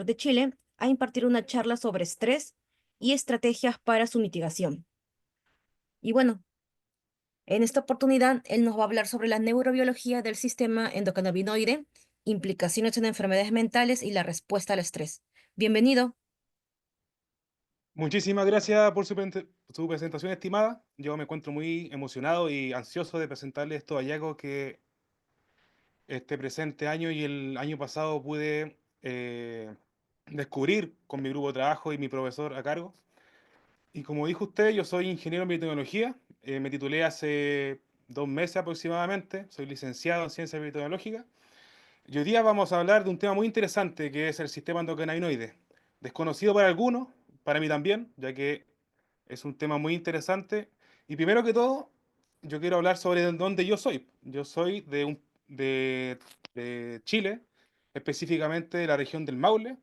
de Chile a impartir una charla sobre estrés y estrategias para su mitigación. Y bueno, en esta oportunidad él nos va a hablar sobre la neurobiología del sistema endocannabinoide, implicaciones en enfermedades mentales y la respuesta al estrés. Bienvenido. Muchísimas gracias por su presentación, estimada. Yo me encuentro muy emocionado y ansioso de presentarle estos hallazgos que este presente año y el año pasado pude descubrir con mi grupo de trabajo y mi profesor a cargo. Y como dijo usted, yo soy ingeniero en biotecnología. Me titulé hace 2 meses aproximadamente. Soy licenciado en ciencias biotecnológicas. Y hoy día vamos a hablar de un tema muy interesante que es el sistema endocannabinoide. Desconocido para algunos, para mí también, ya que es un tema muy interesante. Y primero que todo, yo quiero hablar sobre dónde yo soy. Yo soy de Chile, específicamente de la región del Maule,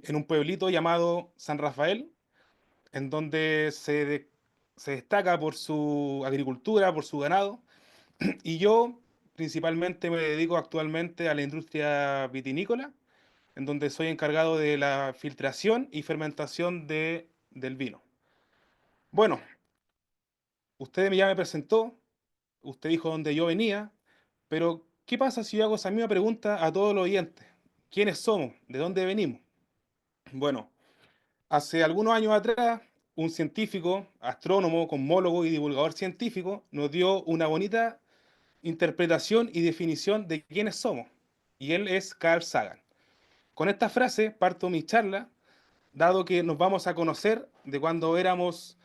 en un pueblito llamado San Rafael, en donde se destaca por su agricultura, por su ganado. Y yo principalmente me dedico actualmente a la industria vitinícola, en donde soy encargado de la filtración y fermentación del vino. Bueno, usted ya me presentó, usted dijo dónde yo venía, pero ¿qué pasa si yo hago esa misma pregunta a todos los oyentes? ¿Quiénes somos? ¿De dónde venimos? Bueno, hace algunos años atrás, un científico, astrónomo, cosmólogo y divulgador científico nos dio una bonita interpretación y definición de quiénes somos. Y él es Carl Sagan. Con esta frase parto mi charla, dado que nos vamos a conocer de cuando éramos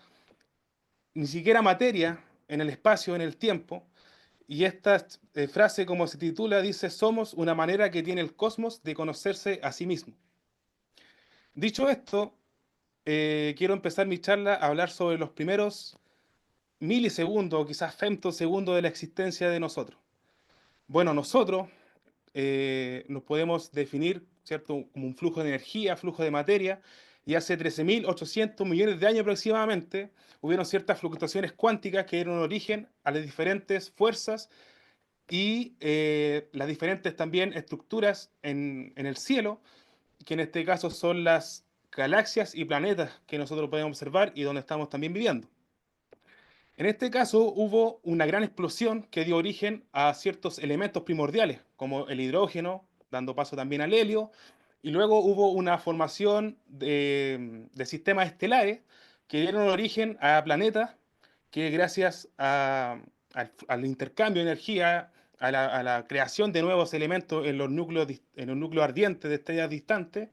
ni siquiera materia en el espacio, en el tiempo. Y esta frase, como se titula, dice, somos una manera que tiene el cosmos de conocerse a sí mismo. Dicho esto, quiero empezar mi charla a hablar sobre los primeros milisegundos o quizás femtosegundos de la existencia de nosotros. Bueno, nosotros nos podemos definir, ¿cierto?, como un flujo de energía, flujo de materia, y hace 13.800 millones de años aproximadamente hubieron ciertas fluctuaciones cuánticas que dieron origen a las diferentes fuerzas y las diferentes también estructuras en el cielo, que en este caso son las galaxias y planetas que nosotros podemos observar y donde estamos también viviendo. En este caso hubo una gran explosión que dio origen a ciertos elementos primordiales, como el hidrógeno, dando paso también al helio, y luego hubo una formación de sistemas estelares que dieron origen a planetas que gracias al intercambio de energía, a la creación de nuevos elementos en los núcleos ardientes de estrellas distantes,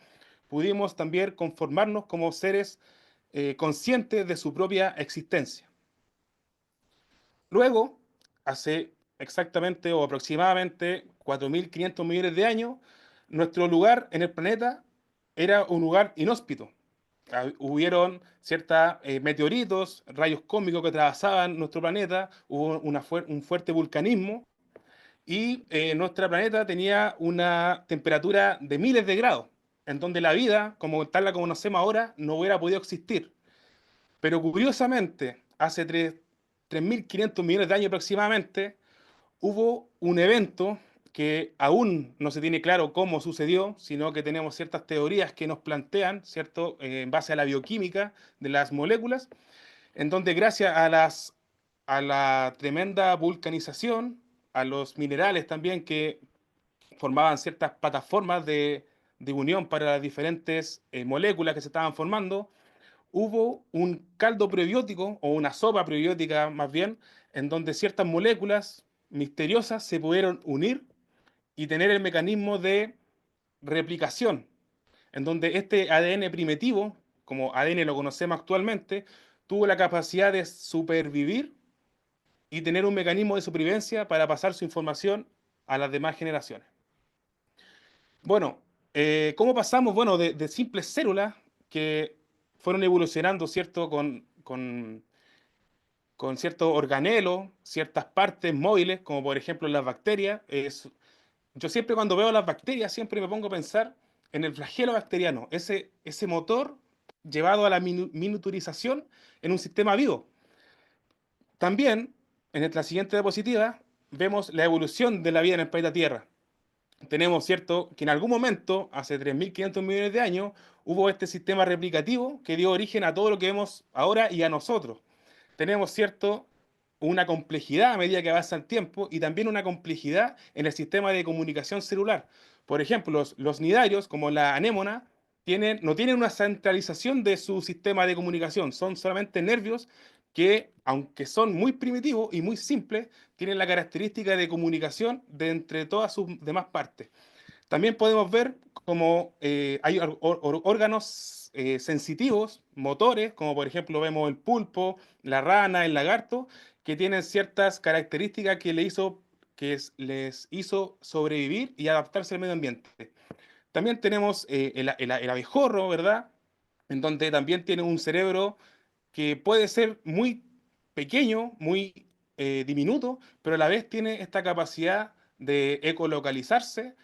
pudimos también conformarnos como seres conscientes de su propia existencia. Luego, hace exactamente o aproximadamente 4.500 millones de años, nuestro lugar en el planeta era un lugar inhóspito. Hubieron ciertos meteoritos, rayos cósmicos que atravesaban nuestro planeta, hubo un fuerte vulcanismo y nuestro planeta tenía una temperatura de miles de grados, en donde la vida, como tal la conocemos ahora, no hubiera podido existir. Pero curiosamente, hace 3.500 millones de años aproximadamente, hubo un evento que aún no se tiene claro cómo sucedió, sino que tenemos ciertas teorías que nos plantean, ¿cierto?, en base a la bioquímica de las moléculas, en donde gracias a la tremenda vulcanización, a los minerales también que formaban ciertas plataformas de unión para las diferentes moléculas que se estaban formando, hubo un caldo prebiótico, o una sopa prebiótica más bien, en donde ciertas moléculas misteriosas se pudieron unir y tener el mecanismo de replicación, en donde este ADN primitivo, como ADN lo conocemos actualmente, tuvo la capacidad de supervivir y tener un mecanismo de supervivencia para pasar su información a las demás generaciones. Bueno, ¿cómo pasamos? Bueno, de simples células que fueron evolucionando, ¿cierto? Con ciertos organelos, ciertas partes móviles, como por ejemplo las bacterias. Yo siempre cuando veo las bacterias, siempre me pongo a pensar en el flagelo bacteriano, ese motor llevado a la miniaturización en un sistema vivo. También, en la siguiente diapositiva, vemos la evolución de la vida en el planeta Tierra. tenemos, ¿cierto?, que en algún momento, hace 3.500 millones de años, hubo este sistema replicativo que dio origen a todo lo que vemos ahora y a nosotros. Tenemos, ¿cierto?, una complejidad a medida que avanza el tiempo y también una complejidad en el sistema de comunicación celular. Por ejemplo, los nidarios, como la anémona, no tienen una centralización de su sistema de comunicación, son solamente nervios que, aunque son muy primitivos y muy simples, tienen la característica de comunicación de entre todas sus demás partes. También podemos ver como hay órganos sensitivos, motores, como por ejemplo vemos el pulpo, la rana, el lagarto, que tienen ciertas características les hizo sobrevivir y adaptarse al medio ambiente. También tenemos el abejorro, ¿verdad? En donde también tiene un cerebro que puede ser muy pequeño, muy diminuto, pero a la vez tiene esta capacidad de ecolocalizarse,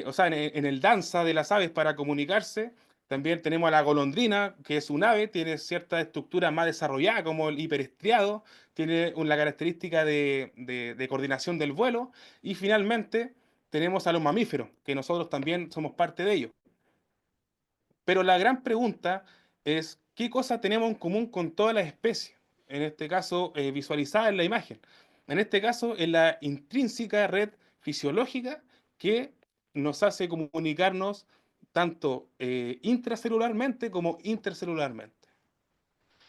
o sea, en el danza de las aves para comunicarse. También tenemos a la golondrina, que es un ave, tiene cierta estructura más desarrollada, como el hiperestriado, tiene la característica de coordinación del vuelo. Y finalmente tenemos a los mamíferos, que nosotros también somos parte de ellos. Pero la gran pregunta es, ¿qué cosa tenemos en común con todas las especies? En este caso, visualizada en la imagen. En este caso, en la intrínseca red fisiológica que nos hace comunicarnos tanto intracelularmente como intercelularmente.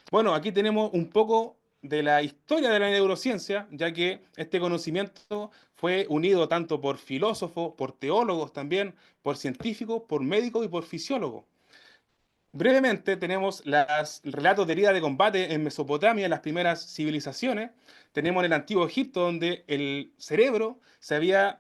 Bueno, aquí tenemos un poco de la historia de la neurociencia, ya que este conocimiento fue unido tanto por filósofos, por teólogos también, por científicos, por médicos y por fisiólogos. Brevemente, tenemos los relatos de herida de combate en Mesopotamia, en las primeras civilizaciones. Tenemos en el antiguo Egipto, donde el cerebro se había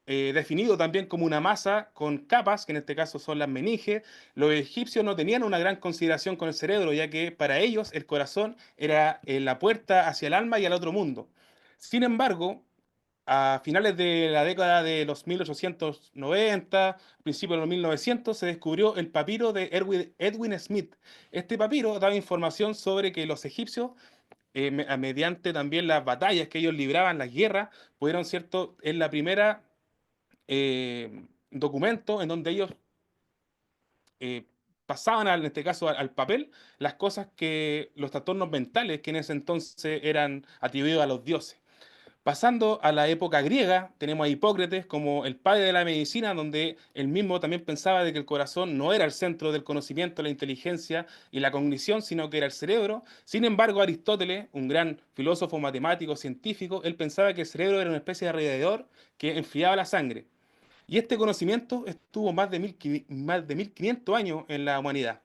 definido también como una masa con capas, que en este caso son las meninges. Los egipcios no tenían una gran consideración con el cerebro, ya que para ellos el corazón era la puerta hacia el alma y al otro mundo. Sin embargo, a finales de la década de los 1890, principios de los 1900, se descubrió el papiro de Edwin Smith. Este papiro daba información sobre que los egipcios, mediante también las batallas que ellos libraban, las guerras, pudieron, ¿cierto?, en la primera documento en donde ellos eh, pasaban, en este caso, al papel, las cosas que los trastornos mentales que en ese entonces eran atribuidos a los dioses. Pasando a la época griega, tenemos a Hipócrates como el padre de la medicina, donde él mismo también pensaba de que el corazón no era el centro del conocimiento, la inteligencia y la cognición, sino que era el cerebro. Sin embargo, Aristóteles, un gran filósofo, matemático, científico, él pensaba que el cerebro era una especie de radiador que enfriaba la sangre. Y este conocimiento estuvo más de 1500 años en la humanidad.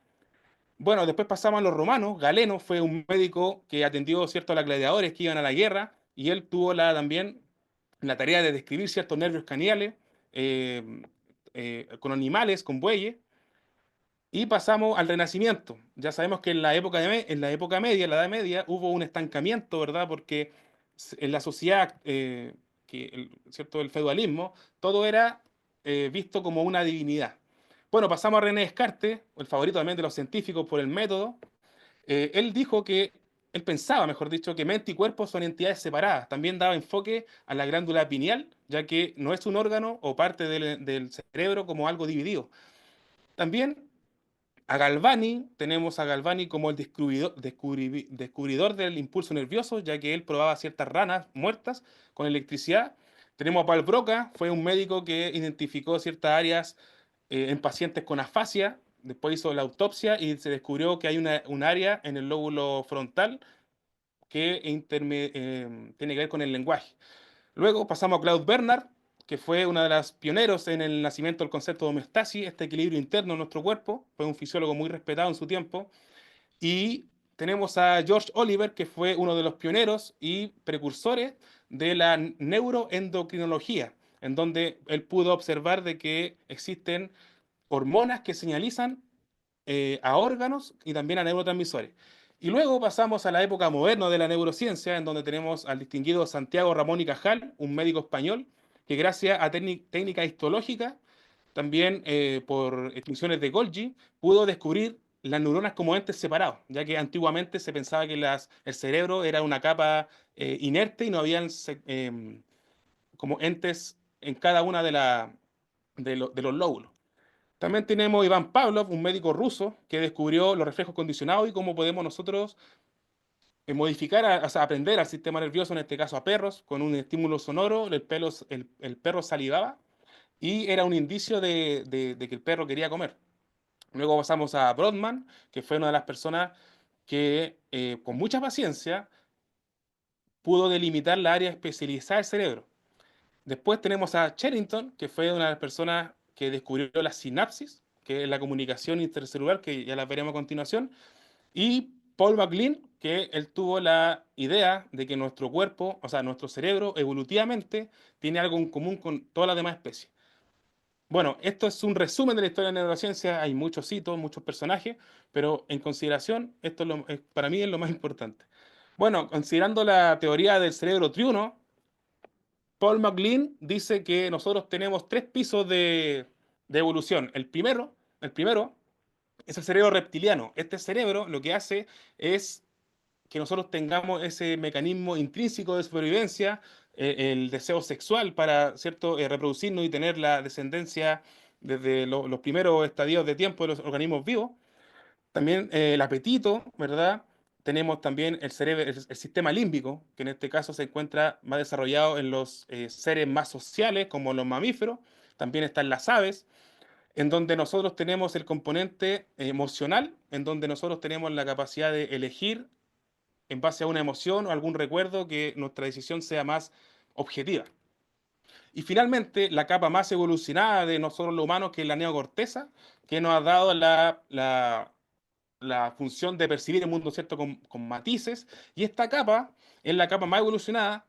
Bueno, después pasamos a los romanos. Galeno fue un médico que atendió, ¿cierto?, a los gladiadores que iban a la guerra y él tuvo también la tarea de describir ciertos nervios craneales eh, con animales, con bueyes. Y pasamos al Renacimiento. Ya sabemos que en la época media, en la Edad Media, hubo un estancamiento, ¿verdad? Porque en la sociedad, ¿cierto?, el feudalismo, todo era visto como una divinidad. Bueno, pasamos a René Descartes, el favorito también de los científicos por el método. Él dijo que, él pensaba, mejor dicho, que mente y cuerpo son entidades separadas. También daba enfoque a la glándula pineal, ya que no es un órgano o parte del cerebro como algo dividido. También a Galvani, tenemos a Galvani como el descubridor del impulso nervioso, ya que él probaba ciertas ranas muertas con electricidad. Tenemos a Paul Broca, fue un médico que identificó ciertas áreas en pacientes con afasia. Después hizo la autopsia y se descubrió que hay un área en el lóbulo frontal que tiene que ver con el lenguaje. Luego pasamos a Claude Bernard, que fue uno de los pioneros en el nacimiento del concepto de homeostasis, este equilibrio interno en nuestro cuerpo. Fue un fisiólogo muy respetado en su tiempo. Y tenemos a George Oliver, que fue uno de los pioneros y precursores de la neuroendocrinología, en donde él pudo observar de que existen hormonas que señalizan a órganos y también a neurotransmisores. Y luego pasamos a la época moderna de la neurociencia, en donde tenemos al distinguido Santiago Ramón y Cajal, un médico español, que gracias a técnicas histológicas, también por extinciones de Golgi, pudo descubrir las neuronas como entes separados, ya que antiguamente se pensaba que el cerebro era una capa inerte y no habían como entes en cada una de los lóbulos. También tenemos Iván Pavlov, un médico ruso que descubrió los reflejos condicionados y cómo podemos nosotros modificar, o sea, aprender al sistema nervioso, en este caso a perros, con un estímulo sonoro, el perro salivaba y era un indicio de que el perro quería comer. Luego pasamos a Brodmann, que fue una de las personas que con mucha paciencia pudo delimitar la área especializada del cerebro. Después tenemos a Sherrington, que fue una de las personas que descubrió la sinapsis, que es la comunicación intercelular, que ya la veremos a continuación. Y Paul MacLean, que él tuvo la idea de que nuestro cuerpo, o sea, nuestro cerebro, evolutivamente, tiene algo en común con todas las demás especies. Bueno, esto es un resumen de la historia de la neurociencia. Hay muchos hitos, muchos personajes, pero en consideración, esto para mí es lo más importante. Bueno, considerando la teoría del cerebro triuno, Paul MacLean dice que nosotros tenemos tres pisos de evolución. El primero es el cerebro reptiliano. Este cerebro lo que hace es que nosotros tengamos ese mecanismo intrínseco de supervivencia, el deseo sexual para, ¿cierto?, reproducirnos y tener la descendencia desde los primeros estadios de tiempo de los organismos vivos. También el apetito, ¿verdad? Tenemos también el cerebro, el sistema límbico, que en este caso se encuentra más desarrollado en los seres más sociales, como los mamíferos. También están las aves, en donde nosotros tenemos el componente emocional, en donde nosotros tenemos la capacidad de elegir en base a una emoción o algún recuerdo que nuestra decisión sea más objetiva. Y finalmente, la capa más evolucionada de nosotros los humanos, que es la neocorteza, que nos ha dado la función de percibir el mundo, ¿cierto?, con matices. Y esta capa es la capa más evolucionada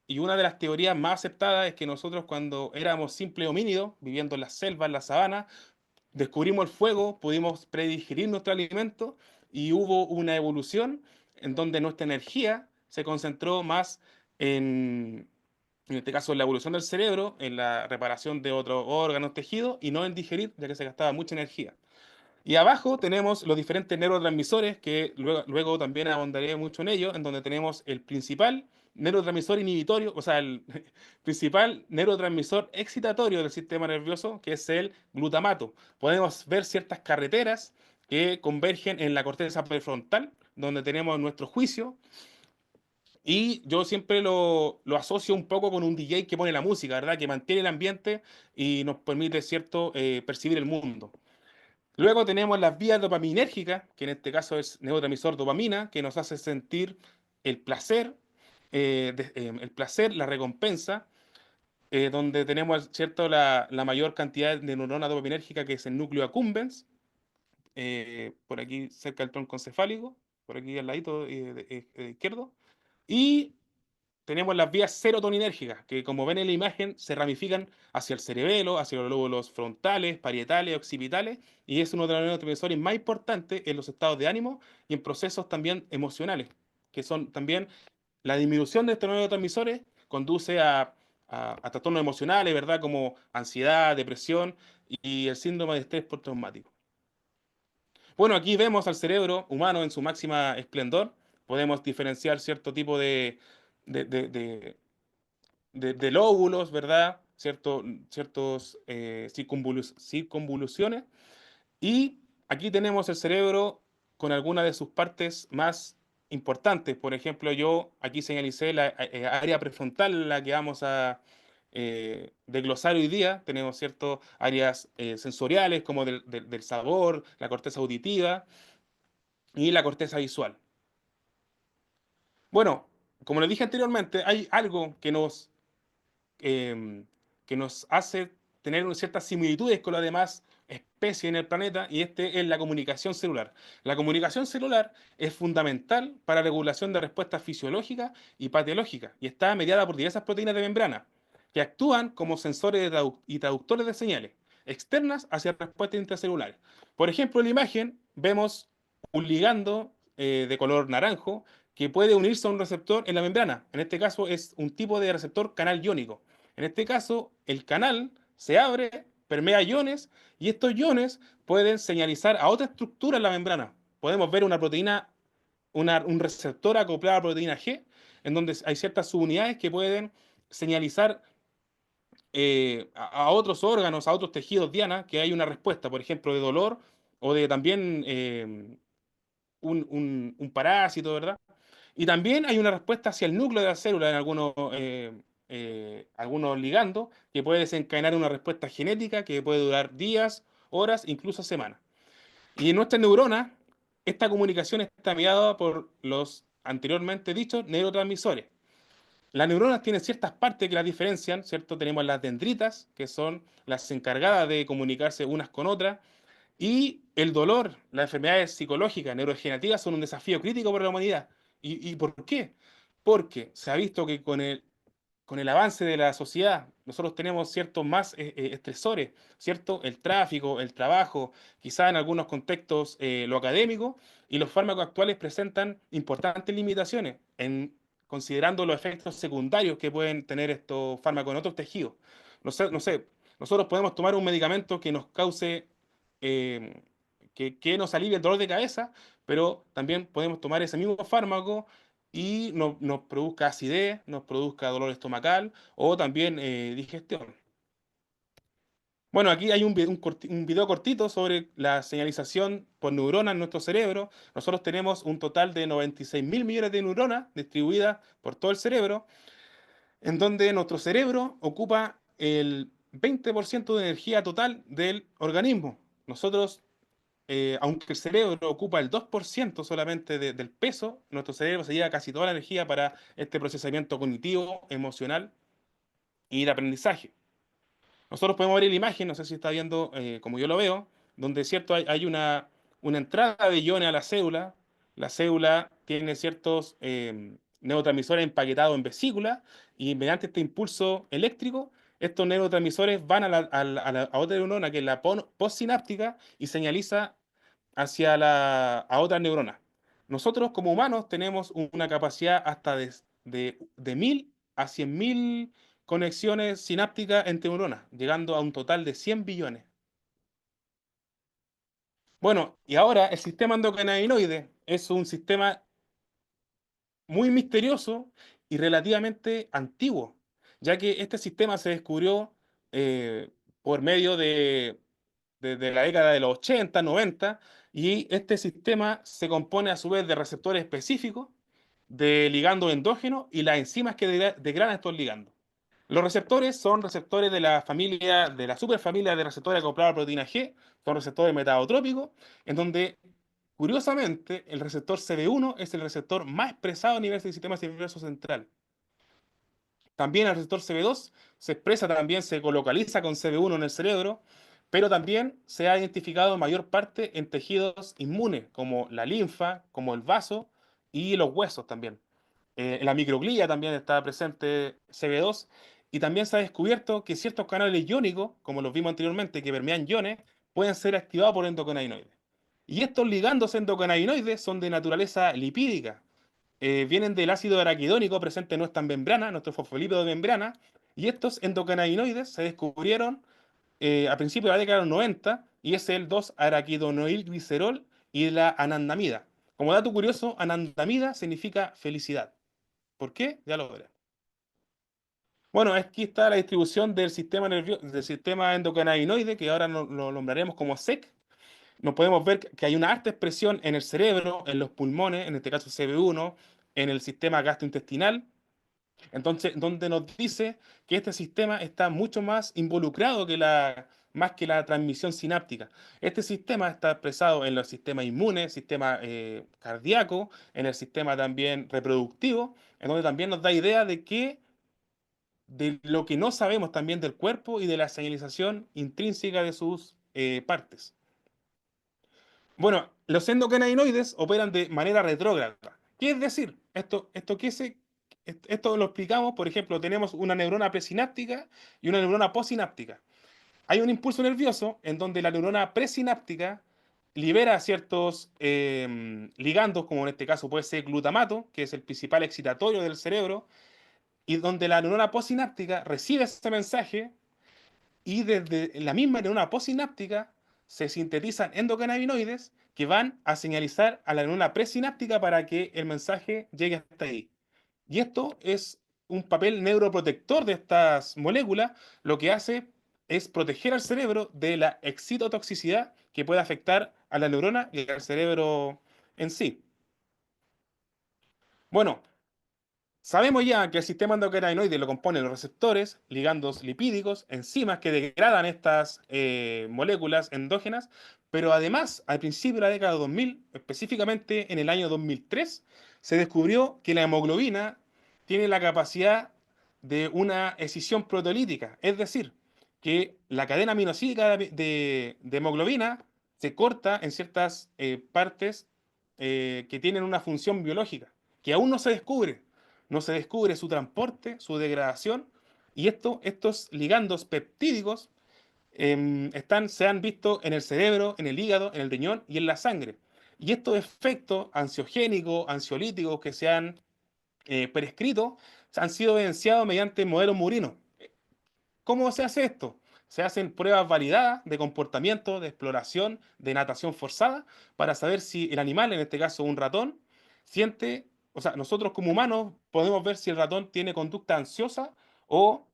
y una de las teorías más aceptadas es que nosotros cuando éramos simples homínidos, viviendo en las selvas, en la sabana, descubrimos el fuego, pudimos predigerir nuestro alimento y hubo una evolución en donde nuestra energía se concentró más en este caso en la evolución del cerebro, en la reparación de otros órganos, tejidos y no en digerir, ya que se gastaba mucha energía. Y abajo tenemos los diferentes neurotransmisores, que luego también abundaré mucho en ello, en donde tenemos el principal neurotransmisor inhibitorio, o sea, el principal neurotransmisor excitatorio del sistema nervioso, que es el glutamato. Podemos ver ciertas carreteras que convergen en la corteza prefrontal, donde tenemos nuestro juicio, y yo siempre lo asocio un poco con un DJ que pone la música, ¿verdad? Que mantiene el ambiente y nos permite, ¿cierto?, percibir el mundo. Luego tenemos las vías dopaminérgicas, que en este caso es neurotransmisor dopamina, que nos hace sentir el placer, la recompensa, donde tenemos, ¿cierto?, la mayor cantidad de neuronas dopaminérgicas, que es el núcleo accumbens, por aquí cerca del tronco encefálico, por aquí al ladito izquierdo. Y tenemos las vías serotoninérgicas, que como ven en la imagen, se ramifican hacia el cerebelo, hacia los lóbulos frontales, parietales, occipitales, y es uno de los neurotransmisores más importantes en los estados de ánimo y en procesos también emocionales, que son también la disminución de estos neurotransmisores conduce a trastornos emocionales, ¿verdad? Como ansiedad, depresión y el síndrome de estrés postraumático. Bueno, aquí vemos al cerebro humano en su máxima esplendor. Podemos diferenciar cierto tipo de, de- de- de lóbulos, ¿verdad? Ciertos circunvoluciones. Y aquí tenemos el cerebro con algunas de sus partes más importantes. Por ejemplo, yo aquí señalicé la área prefrontal, la que vamos a desglosar hoy día. Tenemos ciertas áreas sensoriales como del sabor, la corteza auditiva y la corteza visual. Bueno, como les dije anteriormente, hay algo eh, que nos hace tener ciertas similitudes con las demás especies en el planeta y este es la comunicación celular. La comunicación celular es fundamental para la regulación de respuestas fisiológicas y patológicas y está mediada por diversas proteínas de membrana que actúan como sensores y traductores de señales externas hacia respuestas intracelulares. Por ejemplo, en la imagen vemos un ligando de color naranjo que puede unirse a un receptor en la membrana. En este caso es un tipo de receptor canal iónico. En este caso, el canal se abre, permea iones y estos iones pueden señalizar a otra estructura en la membrana. Podemos ver una proteína, un receptor acoplado a la proteína G, en donde hay ciertas subunidades que pueden señalizar a otros órganos, a otros tejidos, Diana, que hay una respuesta, por ejemplo, de dolor o de también un parásito, ¿verdad? Y también hay una respuesta hacia el núcleo de la célula en algunos ligandos, que puede desencadenar una respuesta genética que puede durar días, horas, incluso semanas. Y en nuestras neuronas, esta comunicación está mediada por los anteriormente dichos neurotransmisores. Las neuronas tienen ciertas partes que las diferencian, ¿cierto? Tenemos las dendritas, que son las encargadas de comunicarse unas con otras, y el dolor, las enfermedades psicológicas, neurodegenerativas son un desafío crítico para la humanidad. ¿Y por qué? Porque se ha visto que con el avance de la sociedad, nosotros tenemos ciertos más estresores, ¿cierto? El tráfico, el trabajo, quizá en algunos contextos lo académico, y los fármacos actuales presentan importantes limitaciones considerando los efectos secundarios que pueden tener estos fármacos en otros tejidos. No sé, nosotros podemos tomar un medicamento que nos cause, eh, que nos alivie el dolor de cabeza, pero también podemos tomar ese mismo fármaco y nos produzca acidez, nos produzca dolor estomacal o también digestión. Bueno, aquí hay un video cortito sobre la señalización por neuronas en nuestro cerebro. Nosotros tenemos un total de 96 mil millones de neuronas distribuidas por todo el cerebro, en donde nuestro cerebro ocupa el 20% de energía total del organismo. Nosotros, aunque el cerebro ocupa el 2% solamente del peso, nuestro cerebro se lleva casi toda la energía para este procesamiento cognitivo, emocional y de aprendizaje. Nosotros podemos ver la imagen, no sé si está viendo como yo lo veo, donde cierto hay una entrada de iones a la célula. La célula tiene ciertos neurotransmisores empaquetados en vesícula y mediante este impulso eléctrico, estos neurotransmisores van a otra neurona que es la postsináptica y señaliza a otras neuronas. Nosotros como humanos tenemos una capacidad hasta de 1000 a 100.000 conexiones sinápticas entre neuronas, llegando a un total de 100 billones. Bueno, y ahora el sistema endocannabinoide es un sistema muy misterioso y relativamente antiguo, ya que este sistema se descubrió por medio de la década de los 80, 90, y este sistema se compone a su vez de receptores específicos, de ligandos endógenos y las enzimas que degradan estos ligandos. Los receptores son receptores de la familia, de la superfamilia de receptores acoplados a proteína G, son receptores metabotrópicos, en donde, curiosamente, el receptor CB1 es el receptor más expresado a nivel del sistema nervioso central. También el receptor CB2 se expresa también, se colocaliza con CB1 en el cerebro, pero también se ha identificado en mayor parte en tejidos inmunes, como la linfa, como el vaso y los huesos también. En la microglía también está presente CB2 y también se ha descubierto que ciertos canales iónicos, como los vimos anteriormente, que permean iones, pueden ser activados por endocannabinoides. Y estos ligandos endocannabinoides son de naturaleza lipídica, vienen del ácido araquidónico presente en nuestra membrana, nuestro fosfolípido de membrana, y estos endocannabinoides se descubrieron a principios de la década de los 90 y es el 2-araquidonoilglicerol y la anandamida. Como dato curioso, anandamida significa felicidad. ¿Por qué? Ya lo veré. Bueno, aquí está la distribución del sistema nervioso, del sistema endocannabinoide, que ahora lo nombraremos como SEC. Nos podemos ver que hay una alta expresión en el cerebro, en los pulmones, en este caso CB1, en el sistema gastrointestinal. Entonces, donde nos dice que este sistema está mucho más involucrado más que la transmisión sináptica. Este sistema está expresado en los sistemas inmunes, sistema cardíaco, en el sistema también reproductivo, en donde también nos da idea de lo que no sabemos también del cuerpo y de la señalización intrínseca de sus partes. Bueno, los endocannabinoides operan de manera retrógrada. ¿Qué es decir? Esto lo explicamos, por ejemplo, tenemos una neurona presináptica y una neurona postsináptica. Hay un impulso nervioso en donde la neurona presináptica libera ciertos ligandos, como en este caso puede ser glutamato, que es el principal excitatorio del cerebro, y donde la neurona postsináptica recibe ese mensaje y desde la misma neurona postsináptica se sintetizan endocannabinoides que van a señalizar a la neurona presináptica para que el mensaje llegue hasta ahí. Y esto es un papel neuroprotector de estas moléculas, lo que hace es proteger al cerebro de la excitotoxicidad que puede afectar a la neurona y al cerebro en sí. Bueno, sabemos ya que el sistema endocannabinoide lo componen los receptores, ligandos lipídicos, enzimas que degradan estas moléculas endógenas, pero además, al principio de la década de 2000, específicamente en el año 2003, se descubrió que la hemoglobina tiene la capacidad de una escisión proteolítica, es decir, que la cadena aminosídica de hemoglobina se corta en ciertas partes que tienen una función biológica, que aún no se descubre. No se descubre su transporte, su degradación, y estos ligandos peptídicos se han visto en el cerebro, en el hígado, en el riñón y en la sangre. Y estos efectos ansiogénicos, ansiolíticos que se han prescrito han sido evidenciados mediante modelos murinos. ¿Cómo se hace esto? Se hacen pruebas validadas de comportamiento, de exploración, de natación forzada, para saber si el animal, en este caso un ratón, siente, o sea, nosotros como humanos podemos ver si el ratón tiene conducta ansiosa o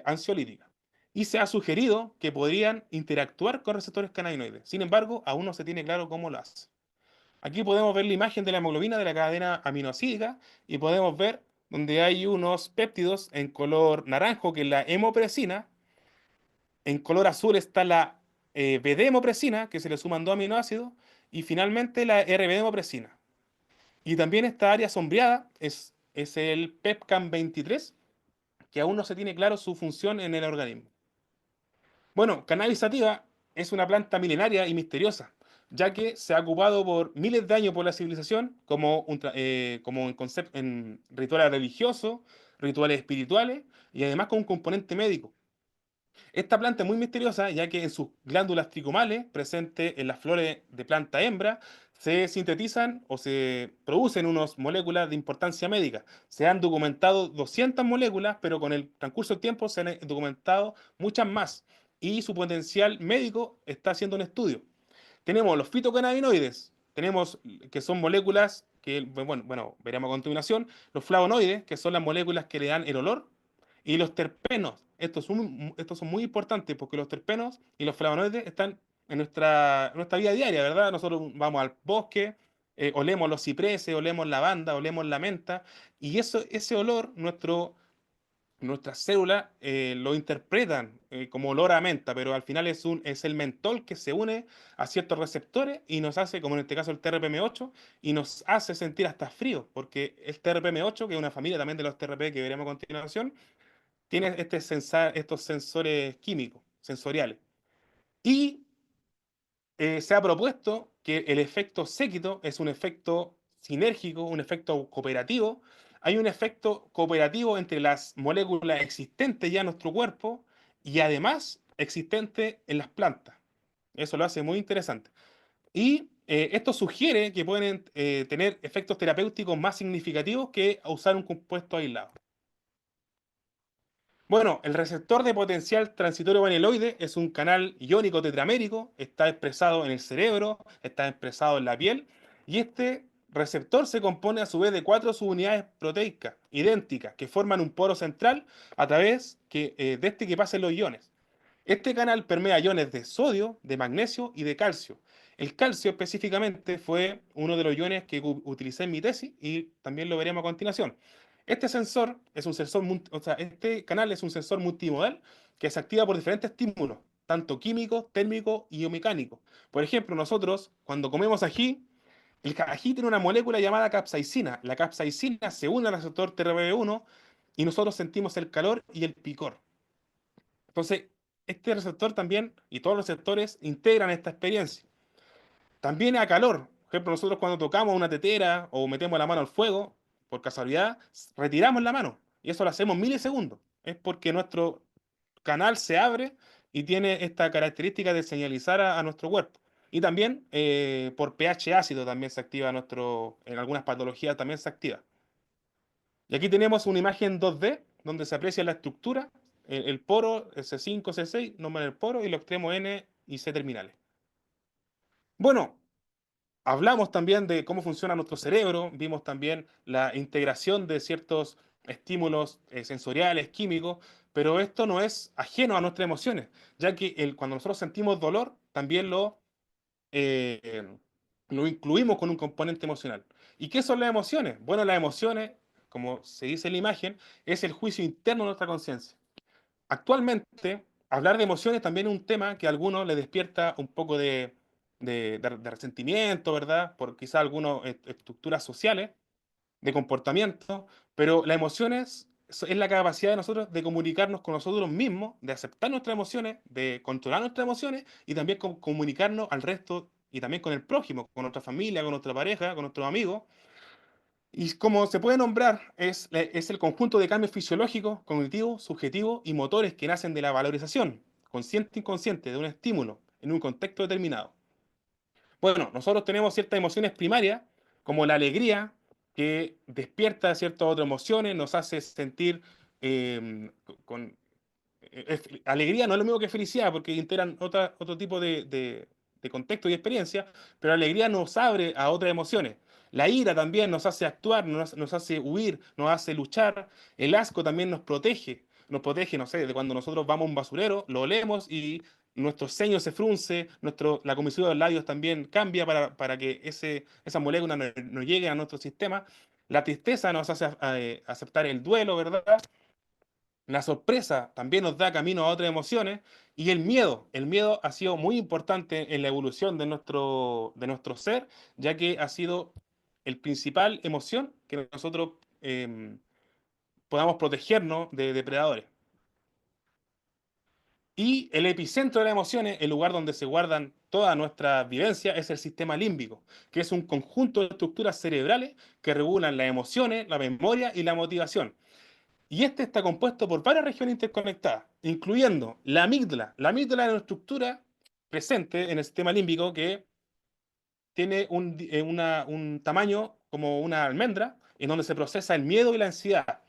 ansiolítica. Y se ha sugerido que podrían interactuar con receptores cannabinoides. Sin embargo, aún no se tiene claro cómo lo hace. Aquí podemos ver la imagen de la hemoglobina de la cadena aminoácida y podemos ver donde hay unos péptidos en color naranjo, que es la hemopresina. En color azul está la BD-hemopresina, que se le suman dos aminoácidos. Y finalmente la RBD-hemopresina. Y también esta área sombreada es el PEPCAM23, que aún no se tiene claro su función en el organismo. Bueno, Cannabis sativa es una planta milenaria y misteriosa, ya que se ha ocupado por miles de años por la civilización como en rituales religiosos, rituales espirituales y además con un componente médico. Esta planta es muy misteriosa, ya que en sus glándulas tricomales, presentes en las flores de planta hembra, se sintetizan o se producen unas moléculas de importancia médica. Se han documentado 200 moléculas, pero con el transcurso del tiempo se han documentado muchas más. Y su potencial médico está haciendo un estudio. Tenemos los fitocannabinoides, tenemos que son moléculas que, bueno, veremos a continuación, los flavonoides, que son las moléculas que le dan el olor, y los terpenos. Estos son muy importantes porque los terpenos y los flavonoides están en nuestra vida diaria, ¿verdad? Nosotros vamos al bosque, olemos los cipreses, olemos lavanda, olemos la menta, y ese olor, nuestras células lo interpretan como olor a menta, pero al final es el mentol que se une a ciertos receptores y nos hace, como en este caso el TRPM8, y nos hace sentir hasta frío, porque el TRPM8, que es una familia también de los TRP que veremos a continuación, tiene estos sensores químicos, sensoriales. Y se ha propuesto que el efecto séquito es un efecto sinérgico, un efecto cooperativo. Hay un efecto cooperativo entre las moléculas existentes ya en nuestro cuerpo y además existente en las plantas. Eso lo hace muy interesante. Y esto sugiere que pueden tener efectos terapéuticos más significativos que usar un compuesto aislado. Bueno, el receptor de potencial transitorio amiloide es un canal iónico tetramérico, está expresado en el cerebro, está expresado en la piel, y este receptor se compone a su vez de cuatro subunidades proteicas idénticas que forman un poro central a través de este que pasan los iones. Este canal permea iones de sodio, de magnesio y de calcio. El calcio específicamente fue uno de los iones que utilicé en mi tesis y también lo veremos a continuación. Este sensor es un sensor, o sea, este canal es un sensor multimodal que se activa por diferentes estímulos, tanto químicos, térmicos y biomecánicos. Por ejemplo, nosotros cuando comemos ají, el ají tiene una molécula llamada capsaicina. La capsaicina se une al receptor TRPV1 y nosotros sentimos el calor y el picor. Entonces, este receptor también y todos los receptores integran esta experiencia. También a calor. Por ejemplo, nosotros cuando tocamos una tetera o metemos la mano al fuego, por casualidad, retiramos la mano. Y eso lo hacemos milisegundos. Es porque nuestro canal se abre y tiene esta característica de señalizar a nuestro cuerpo. Y también por pH ácido también se activa en algunas patologías también se activa. Y aquí tenemos una imagen 2D donde se aprecia la estructura, el poro, el C5, C6, nombre del poro y los extremos N y C terminales. Bueno, hablamos también de cómo funciona nuestro cerebro, vimos también la integración de ciertos estímulos sensoriales, químicos, pero esto no es ajeno a nuestras emociones, ya que cuando nosotros sentimos dolor, también eh, lo incluimos con un componente emocional. ¿Y qué son las emociones? Bueno, las emociones, como se dice en la imagen, es el juicio interno de nuestra conciencia. Actualmente, hablar de emociones también es un tema que a algunos les despierta un poco de resentimiento, ¿verdad? Por quizá algunas estructuras sociales de comportamiento, pero las emociones es la capacidad de nosotros de comunicarnos con nosotros mismos, de aceptar nuestras emociones, de controlar nuestras emociones y también comunicarnos al resto y también con el prójimo, con nuestra familia, con nuestra pareja, con nuestros amigos. Y como se puede nombrar, es el conjunto de cambios fisiológicos, cognitivos, subjetivos y motores que nacen de la valorización, consciente e inconsciente, de un estímulo en un contexto determinado. Bueno, nosotros tenemos ciertas emociones primarias, como la alegría, que despierta ciertas otras emociones, nos hace sentir con, alegría no es lo mismo que felicidad, porque integran otro tipo de contexto y experiencia, pero la alegría nos abre a otras emociones. La ira también nos hace actuar, nos hace huir, nos hace luchar. El asco también nos protege, no sé, de cuando nosotros vamos a un basurero, lo olemos y nuestro ceño se frunce, la comisura de los labios también cambia para que esa molécula no llegue a nuestro sistema. La tristeza nos hace aceptar el duelo, ¿verdad? La sorpresa también nos da camino a otras emociones y el miedo ha sido muy importante en la evolución de nuestro ser, ya que ha sido el principal emoción que nosotros podamos protegernos de depredadores. Y el epicentro de las emociones, el lugar donde se guardan todas nuestras vivencias, es el sistema límbico, que es un conjunto de estructuras cerebrales que regulan las emociones, la memoria y la motivación. Y este está compuesto por varias regiones interconectadas, incluyendo la amígdala. La amígdala es una estructura presente en el sistema límbico que tiene un tamaño como una almendra, en donde se procesa el miedo y la ansiedad.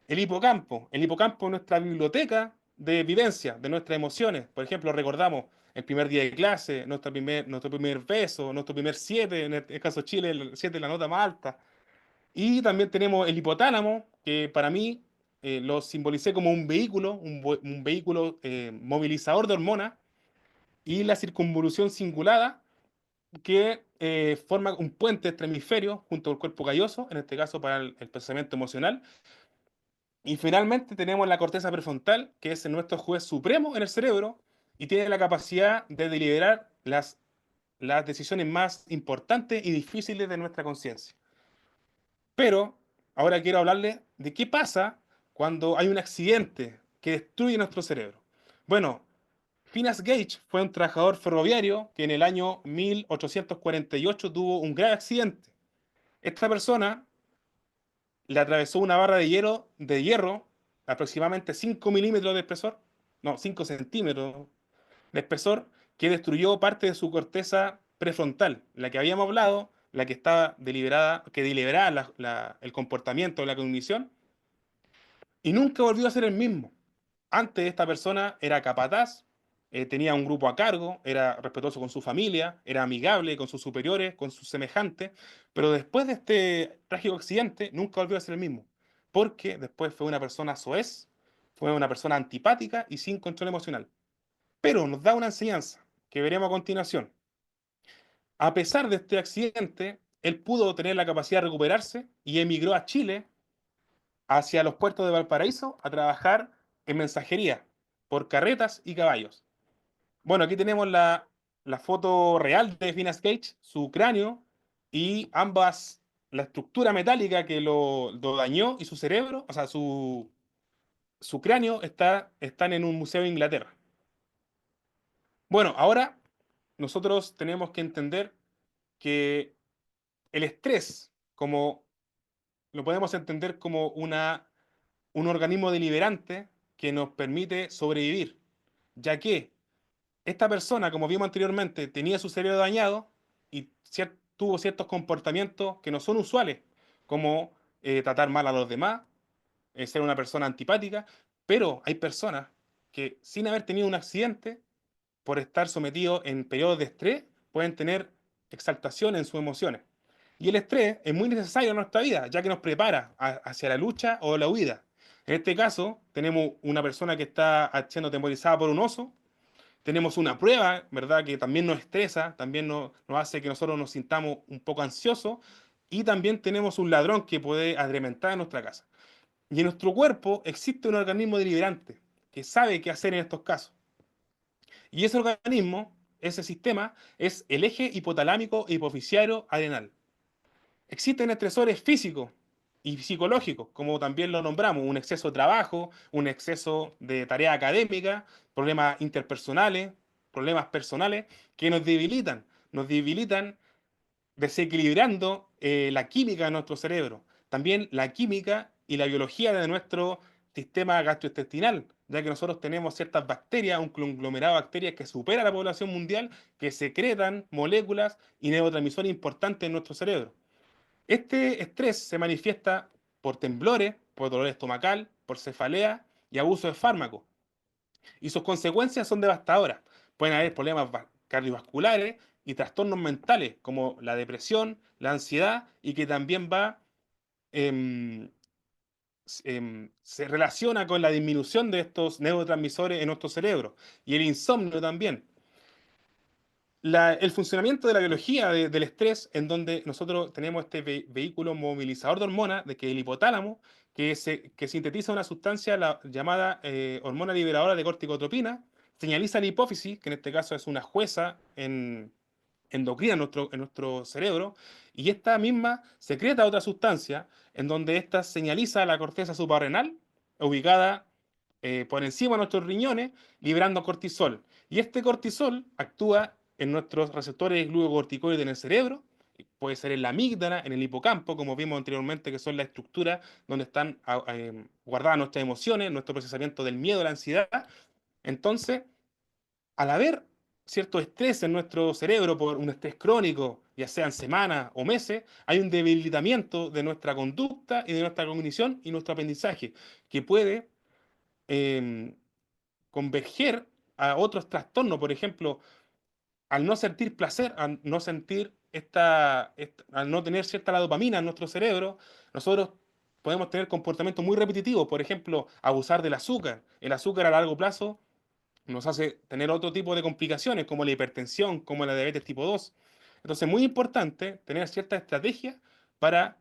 El hipocampo es nuestra biblioteca de vivencia, de nuestras emociones. Por ejemplo, recordamos el primer día de clase, nuestro primer beso, nuestro primer 7, en el caso de Chile, el 7 es la nota más alta. Y también tenemos el hipotálamo, que para mí lo simbolicé como un vehículo, un vehículo movilizador de hormonas, y la circunvolución cingulada, que forma un puente entre hemisferios junto al cuerpo calloso, en este caso para el pensamiento emocional. Y finalmente tenemos la corteza prefrontal, que es nuestro juez supremo en el cerebro y tiene la capacidad de deliberar las decisiones más importantes y difíciles de nuestra conciencia. Pero ahora quiero hablarle de qué pasa cuando hay un accidente que destruye nuestro cerebro. Bueno, Phineas Gage fue un trabajador ferroviario que en el año 1848 tuvo un grave accidente. Esta persona le atravesó una barra de hierro, aproximadamente 5 milímetros de espesor, no, 5 centímetros de espesor, que destruyó parte de su corteza prefrontal, la que habíamos hablado, la que estaba deliberada, que deliberaba el comportamiento, la cognición, y nunca volvió a ser el mismo. Antes esta persona era capataz, tenía un grupo a cargo, era respetuoso con su familia, era amigable con sus superiores, con sus semejantes, pero después de este trágico accidente nunca volvió a ser el mismo, porque después fue una persona soez, fue una persona antipática y sin control emocional. Pero nos da una enseñanza que veremos a continuación. A pesar de este accidente, él pudo tener la capacidad de recuperarse y emigró a Chile hacia los puertos de Valparaíso a trabajar en mensajería por carretas y caballos. Bueno, aquí tenemos la foto real de Phineas Gage, su cráneo y ambas, la estructura metálica que lo dañó y su cerebro, o sea, su cráneo están en un museo de Inglaterra. Bueno, ahora nosotros tenemos que entender que el estrés, como lo podemos entender como un organismo deliberante que nos permite sobrevivir, ya que esta persona, como vimos anteriormente, tenía su cerebro dañado y tuvo ciertos comportamientos que no son usuales, como tratar mal a los demás, ser una persona antipática, pero hay personas que sin haber tenido un accidente, por estar sometidos en periodos de estrés, pueden tener exaltación en sus emociones. Y el estrés es muy necesario en nuestra vida, ya que nos prepara hacia la lucha o la huida. En este caso, tenemos una persona que está siendo atemorizada por un oso, tenemos una prueba, ¿verdad?, que también nos estresa, también nos hace que nosotros nos sintamos un poco ansiosos, y también tenemos un ladrón que puede adrementar en nuestra casa. Y en nuestro cuerpo existe un organismo deliberante que sabe qué hacer en estos casos. Y ese organismo, ese sistema, es el eje hipotalámico e hipofisiario adrenal. Existen estresores físicos y psicológicos, como también lo nombramos, un exceso de trabajo, un exceso de tarea académica, problemas interpersonales, problemas personales que nos debilitan desequilibrando la química de nuestro cerebro, también la química y la biología de nuestro sistema gastrointestinal, ya que nosotros tenemos ciertas bacterias, un conglomerado de bacterias que supera a la población mundial, que secretan moléculas y neurotransmisores importantes en nuestro cerebro. Este estrés se manifiesta por temblores, por dolor estomacal, por cefalea y abuso de fármacos. Y sus consecuencias son devastadoras. Pueden haber problemas cardiovasculares y trastornos mentales como la depresión, la ansiedad y que también em, se relaciona con la disminución de estos neurotransmisores en nuestro cerebro y el insomnio también. El funcionamiento de la biología del estrés, en donde nosotros tenemos este vehículo movilizador de hormonas, de que el hipotálamo, que sintetiza una sustancia llamada hormona liberadora de corticotropina, señaliza a la hipófisis, que en este caso es una jueza endocrina en nuestro cerebro, y esta misma secreta otra sustancia, en donde esta señaliza a la corteza suprarrenal, ubicada por encima de nuestros riñones, liberando cortisol. Y este cortisol actúa en nuestros receptores glucocorticoides en el cerebro, puede ser en la amígdala, en el hipocampo, como vimos anteriormente, que son las estructuras donde están guardadas nuestras emociones, nuestro procesamiento del miedo, la ansiedad. Entonces, al haber cierto estrés en nuestro cerebro por un estrés crónico, ya sean semanas o meses, hay un debilitamiento de nuestra conducta y de nuestra cognición y nuestro aprendizaje, que puede eh, converger a otros trastornos. Por ejemplo, al no sentir placer, al no sentir al no tener cierta la dopamina en nuestro cerebro, nosotros podemos tener comportamientos muy repetitivos. Por ejemplo, abusar del azúcar. El azúcar a largo plazo nos hace tener otro tipo de complicaciones, como la hipertensión, como la diabetes tipo 2. Entonces, es muy importante tener ciertas estrategias para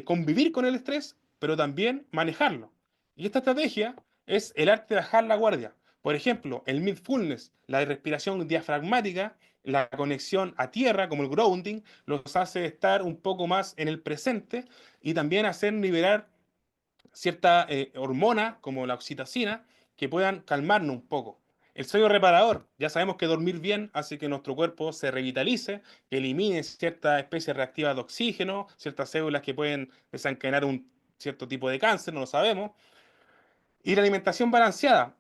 convivir con el estrés, pero también manejarlo. Y esta estrategia es el arte de bajar la guardia. Por ejemplo, el mindfulness, la respiración diafragmática, la conexión a tierra, como el grounding, los hace estar un poco más en el presente y también hacer liberar cierta hormona, como la oxitocina, que puedan calmarnos un poco. El sueño reparador, ya sabemos que dormir bien hace que nuestro cuerpo se revitalice, que elimine ciertas especies reactivas de oxígeno, ciertas células que pueden desencadenar un cierto tipo de cáncer, no lo sabemos. Y la alimentación balanceada,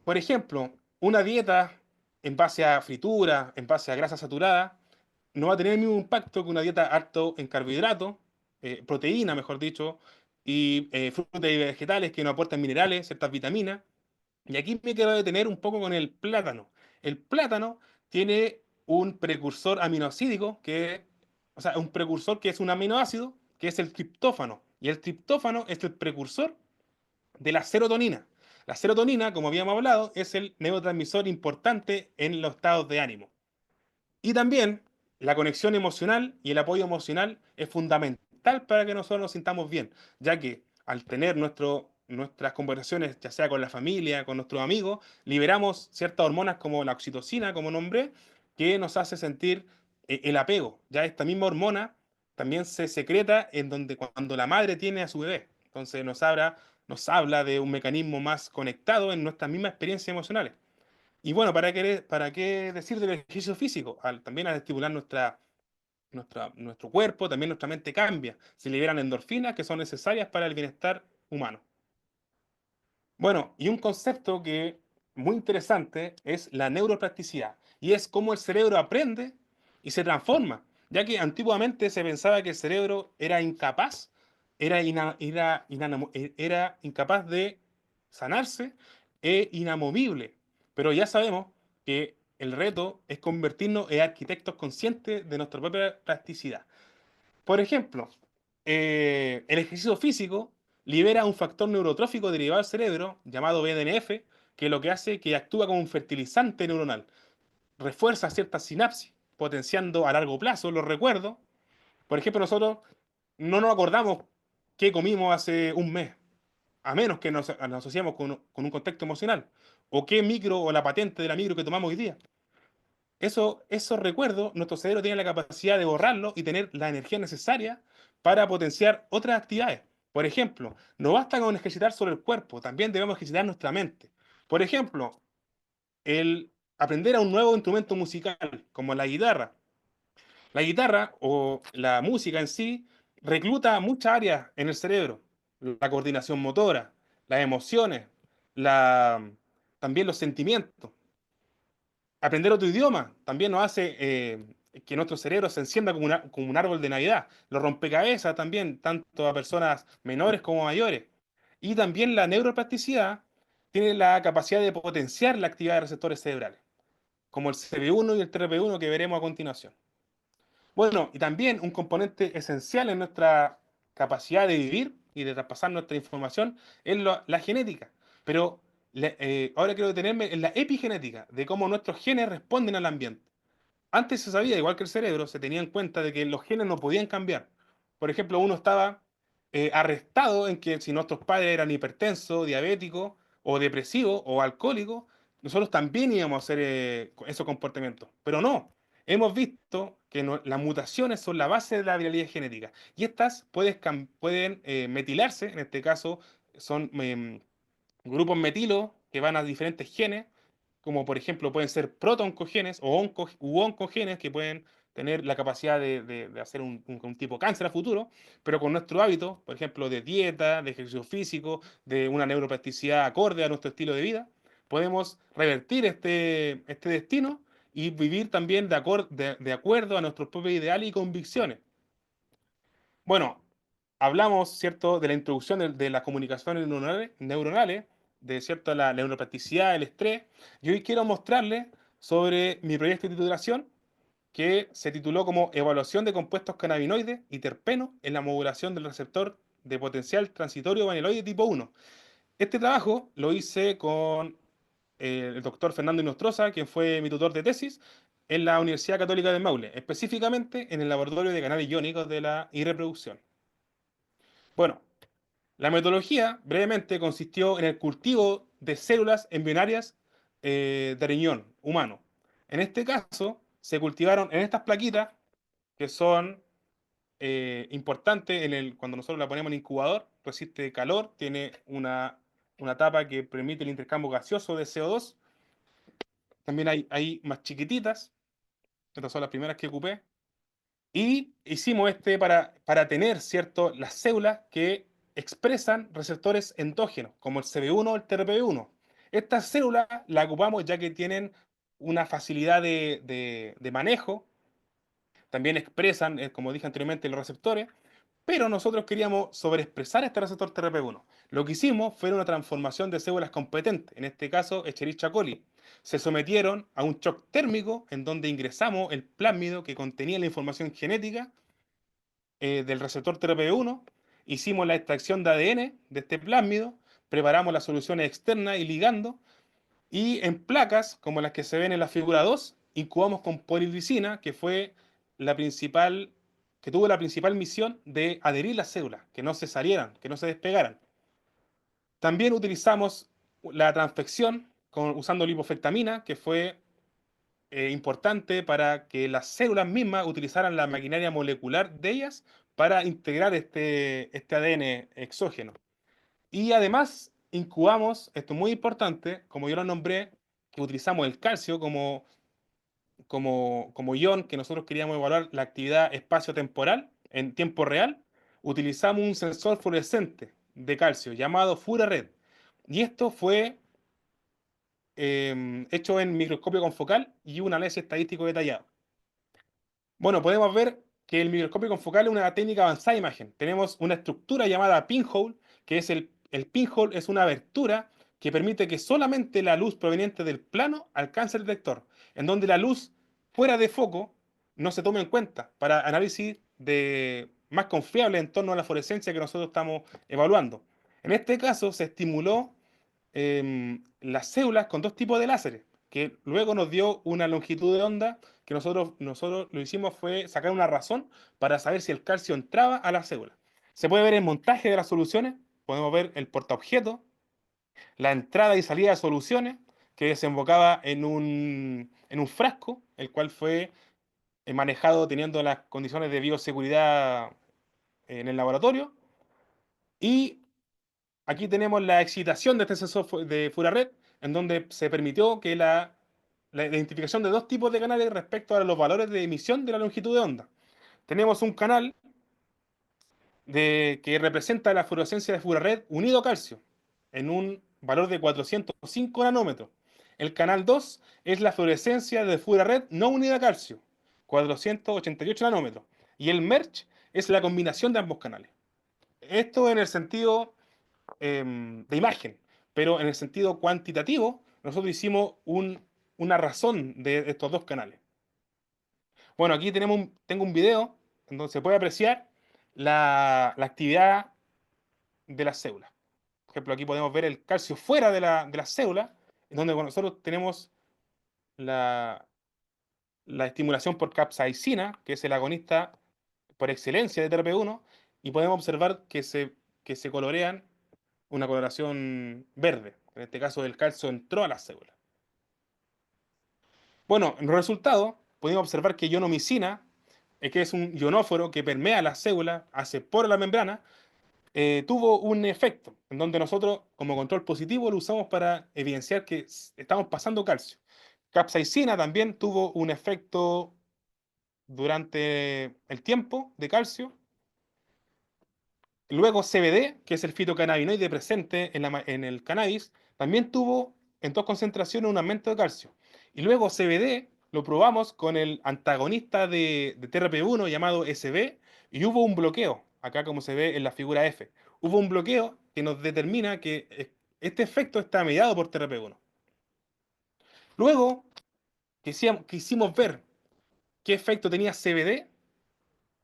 por ejemplo, una dieta en base a fritura, en base a grasa saturada, no va a tener el mismo impacto que una dieta alto en carbohidratos, proteína, mejor dicho, y frutas y vegetales que nos aportan minerales, ciertas vitaminas. Y aquí me quiero detener un poco con el plátano. El plátano tiene un precursor aminoácido o sea, un precursor que es un aminoácido, que es el triptófano. Y el triptófano es el precursor de la serotonina. La serotonina, como habíamos hablado, es el neurotransmisor importante en los estados de ánimo. Y también la conexión emocional y el apoyo emocional es fundamental para que nosotros nos sintamos bien, ya que al tener nuestras conversaciones, ya sea con la familia, con nuestros amigos, liberamos ciertas hormonas como la oxitocina, como nombré, que nos hace sentir el apego. Ya esta misma hormona también se secreta en donde cuando la madre tiene a su bebé. Entonces nos habla de un mecanismo más conectado en nuestras mismas experiencias emocionales. Y bueno, ¿para qué decir del ejercicio físico? También al estimular nuestro cuerpo, también nuestra mente cambia. Se liberan endorfinas que son necesarias para el bienestar humano. Bueno, y un concepto que muy interesante es la neuroplasticidad. Y es cómo el cerebro aprende y se transforma. Ya que antiguamente se pensaba que el cerebro era incapaz, era incapaz de sanarse e inamovible. Pero ya sabemos que el reto es convertirnos en arquitectos conscientes de nuestra propia plasticidad. Por ejemplo, el ejercicio físico libera un factor neurotrófico derivado del cerebro llamado BDNF, que lo que hace que actúa como un fertilizante neuronal, refuerza ciertas sinapsis, potenciando a largo plazo los recuerdos. Por ejemplo, nosotros no nos acordamos qué comimos hace un mes, a menos que nos asociamos con un contexto emocional, o qué micro o la patente de la micro que tomamos hoy día. Esos recuerdos, nuestro cerebro tiene la capacidad de borrarlos y tener la energía necesaria para potenciar otras actividades. Por ejemplo, no basta con ejercitar solo el cuerpo, también debemos ejercitar nuestra mente. Por ejemplo, el aprender a un nuevo instrumento musical, como la guitarra. La guitarra o la música en sí recluta muchas áreas en el cerebro. La coordinación motora, las emociones, la, también los sentimientos. Aprender otro idioma también nos hace que nuestro cerebro se encienda como un árbol de Navidad. Los rompecabezas también, tanto a personas menores como mayores. Y también la neuroplasticidad tiene la capacidad de potenciar la actividad de receptores cerebrales, como el CB1 y el TRP1 que veremos a continuación. Bueno, y también un componente esencial en nuestra capacidad de vivir y de traspasar nuestra información es la genética. Pero ahora quiero detenerme en la epigenética, de cómo nuestros genes responden al ambiente. Antes se sabía, igual que el cerebro, se tenía en cuenta de que los genes no podían cambiar. Por ejemplo, uno estaba arrestado en que si nuestros padres eran hipertensos, diabéticos, o depresivos, o alcohólicos, nosotros también íbamos a hacer esos comportamientos. Pero no, hemos visto que las mutaciones son la base de la variabilidad genética. Y estas pueden metilarse, en este caso son grupos metilo que van a diferentes genes, como por ejemplo pueden ser protooncogenes o oncogenes que pueden tener la capacidad de hacer un tipo de cáncer a futuro, pero con nuestro hábito, por ejemplo, de dieta, de ejercicio físico, de una neuroplasticidad acorde a nuestro estilo de vida, podemos revertir este destino y vivir también de acuerdo a nuestros propios ideales y convicciones. Bueno, hablamos, ¿cierto?, de la introducción de las comunicaciones neuronales, de, ¿cierto?, la neuroplasticidad, el estrés. Y hoy quiero mostrarles sobre mi proyecto de titulación, que se tituló como Evaluación de compuestos cannabinoides y terpenos en la modulación del receptor de potencial transitorio vaniloide tipo 1. Este trabajo lo hice con el doctor Fernando Inostroza, quien fue mi tutor de tesis en la Universidad Católica de Maule, específicamente en el laboratorio de canales iónicos de la y reproducción. Bueno, la metodología brevemente consistió en el cultivo de células embrionarias de riñón humano. En este caso, se cultivaron en estas plaquitas que son importantes cuando nosotros la ponemos en incubador, resiste calor, tiene una tapa que permite el intercambio gaseoso de CO2. También hay más chiquititas, estas son las primeras que ocupé. Y hicimos para tener, ¿cierto?, las células que expresan receptores endógenos, como el CB1 o el TRPV1. Estas células las ocupamos ya que tienen una facilidad de manejo, también expresan, como dije anteriormente, los receptores, pero nosotros queríamos sobreexpresar este receptor TRP1. Lo que hicimos fue una transformación de células competentes, en este caso Escherichia coli. Se sometieron a un shock térmico en donde ingresamos el plásmido que contenía la información genética del receptor TRP1, hicimos la extracción de ADN de este plásmido, preparamos las soluciones externas y ligando, y en placas, como las que se ven en la figura 2, incubamos con poliricina, que tuvo la principal misión de adherir las células, que no se salieran, que no se despegaran. También utilizamos la transfección usando lipofectamina, que fue importante para que las células mismas utilizaran la maquinaria molecular de ellas para integrar este ADN exógeno. Y además incubamos, esto es muy importante, como yo lo nombré, que utilizamos el calcio como ion, que nosotros queríamos evaluar la actividad espacio-temporal en tiempo real, utilizamos un sensor fluorescente de calcio llamado Fura-Red. Y esto fue hecho en microscopio confocal y un análisis estadístico detallado. Bueno, podemos ver que el microscopio confocal es una técnica avanzada de imagen. Tenemos una estructura llamada pinhole, que es el pinhole es una abertura que permite que solamente la luz proveniente del plano alcance el detector, en donde la luz fuera de foco no se tome en cuenta para análisis más confiable en torno a la fluorescencia que nosotros estamos evaluando. En este caso se estimuló las células con dos tipos de láseres, que luego nos dio una longitud de onda que nosotros lo hicimos fue sacar una razón para saber si el calcio entraba a la célula. Se puede ver el montaje de las soluciones, podemos ver el portaobjeto, la entrada y salida de soluciones, que desembocaba en un frasco, el cual fue manejado teniendo las condiciones de bioseguridad en el laboratorio. Y aquí tenemos la excitación de este sensor de Furared, en donde se permitió que la identificación de dos tipos de canales respecto a los valores de emisión de la longitud de onda. Tenemos un canal que representa la fluorescencia de Furared unido a calcio, en un valor de 405 nanómetros. El canal 2 es la fluorescencia de Furared no unida a calcio, 488 nanómetros. Y el merge es la combinación de ambos canales. Esto en el sentido de imagen, pero en el sentido cuantitativo, nosotros hicimos una razón de estos dos canales. Bueno, aquí tengo un video en donde se puede apreciar la actividad de las células. Por ejemplo, aquí podemos ver el calcio fuera de las células, en donde nosotros tenemos la, la estimulación por capsaicina, que es el agonista por excelencia de TRP1, y podemos observar que se colorean una coloración verde. En este caso, el calcio entró a las células. Bueno, en los resultados, pudimos observar que ionomicina, que es un ionóforo que permea las células, hace por la membrana, tuvo un efecto, en donde nosotros, como control positivo, lo usamos para evidenciar que estamos pasando calcio. Capsaicina también tuvo un efecto durante el tiempo de calcio. Luego CBD, que es el fitocannabinoide presente en el cannabis, también tuvo en dos concentraciones un aumento de calcio. Y luego CBD lo probamos con el antagonista de TRP1 llamado SB y hubo un bloqueo, acá como se ve en la figura F. Hubo un bloqueo que nos determina que este efecto está mediado por TRP1. Luego quisimos ver qué efecto tenía CBD,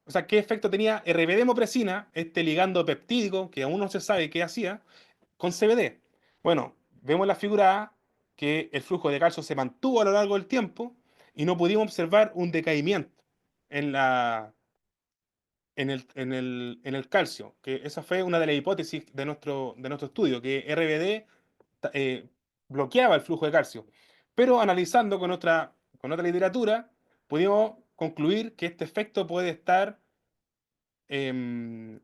o sea, qué efecto tenía RBD-mopresina, este ligando peptídico que aún no se sabe qué hacía, con CBD. Bueno, vemos en la figura A que el flujo de calcio se mantuvo a lo largo del tiempo y no pudimos observar un decaimiento en, la, en el calcio, que esa fue una de las hipótesis de nuestro estudio, que RBD eh, bloqueaba el flujo de calcio. Pero analizando con otra literatura, pudimos concluir que este efecto puede estar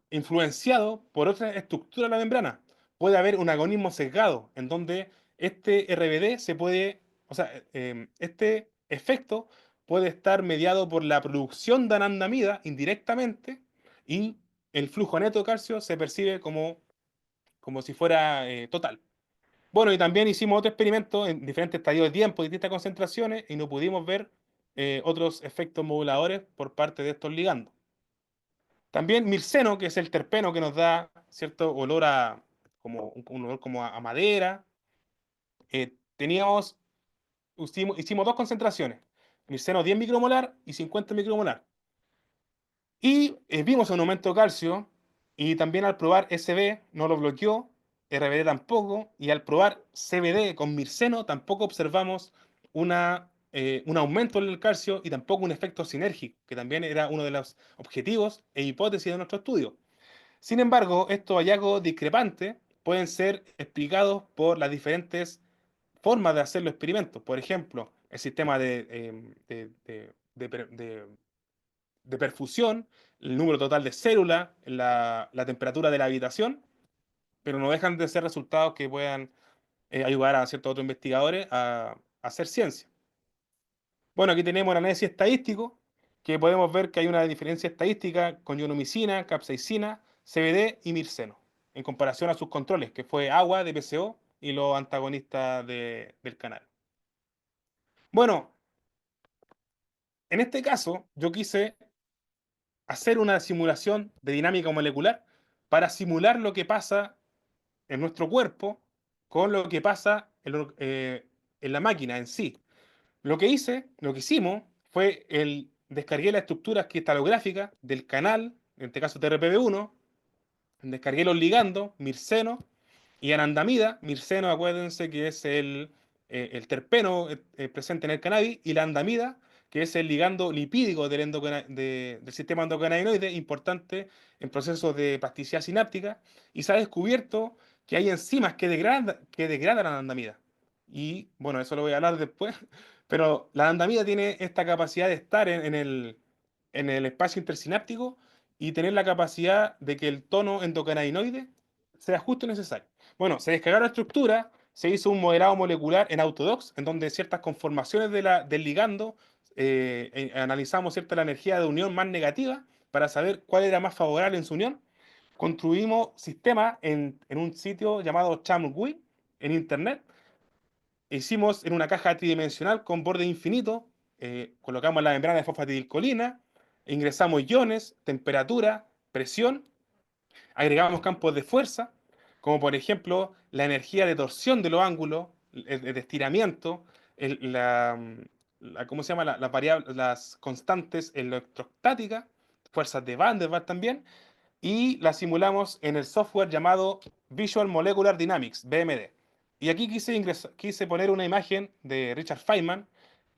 influenciado por otra estructura de la membrana. Puede haber un agonismo sesgado en donde este RBD o sea, este efecto puede estar mediado por la producción de anandamida indirectamente y el flujo neto de calcio se percibe como si fuera total. Bueno, y también hicimos otro experimento en diferentes estadios de tiempo, distintas concentraciones, y no pudimos ver otros efectos moduladores por parte de estos ligandos. También mirceno, que es el terpeno que nos da cierto olor como un olor como a madera. Teníamos, hicimos dos concentraciones, mirceno 10 micromolar y 50 micromolar. Y vimos un aumento de calcio y también al probar SB no lo bloqueó, RBD tampoco, y al probar CBD con mirceno tampoco observamos un aumento en el calcio y tampoco un efecto sinérgico, que también era uno de los objetivos e hipótesis de nuestro estudio. Sin embargo, estos hallazgos discrepantes pueden ser explicados por las diferentes formas de hacer los experimentos. Por ejemplo, el sistema de perfusión, el número total de células, la temperatura de la habitación, pero no dejan de ser resultados que puedan ayudar a ciertos otros investigadores a hacer ciencia. Bueno, aquí tenemos el análisis estadístico, que podemos ver que hay una diferencia estadística con ionomicina, capsaicina, CBD y mirceno, en comparación a sus controles, que fue agua de PCO y los antagonistas del canal. Bueno, en este caso, yo quise hacer una simulación de dinámica molecular para simular lo que pasa en nuestro cuerpo con lo que pasa en la máquina en sí. Lo que hicimos fue descargué las estructuras cristalográficas del canal, en este caso TRPV1, descargué los ligandos, mirceno y anandamida. Mirceno, acuérdense que es el terpeno presente en el cannabis, y la andamida, que es el ligando lipídico del sistema endocannabinoide, importante en procesos de plasticidad sináptica, y se ha descubierto que hay enzimas que degradan la anandamida. Y bueno, eso lo voy a hablar después, pero la anandamida tiene esta capacidad de estar en el espacio intersináptico y tener la capacidad de que el tono endocannabinoide sea justo y necesario. Bueno, se descargaron la estructura, se hizo un modelado molecular en Autodox, en donde ciertas conformaciones del ligando, analizamos la energía de unión más negativa para saber cuál era más favorable en su unión. Construimos sistemas en un sitio llamado ChamGui en internet. Hicimos en una caja tridimensional con borde infinito, colocamos la membrana de fosfatidilcolina, ingresamos iones, temperatura, presión, agregamos campos de fuerza, como por ejemplo la energía de torsión de los ángulos, de estiramiento, ¿cómo se llama? Las constantes electrostáticas, fuerzas de Van der Waals también, y la simulamos en el software llamado Visual Molecular Dynamics, VMD. Y aquí quise poner una imagen de Richard Feynman,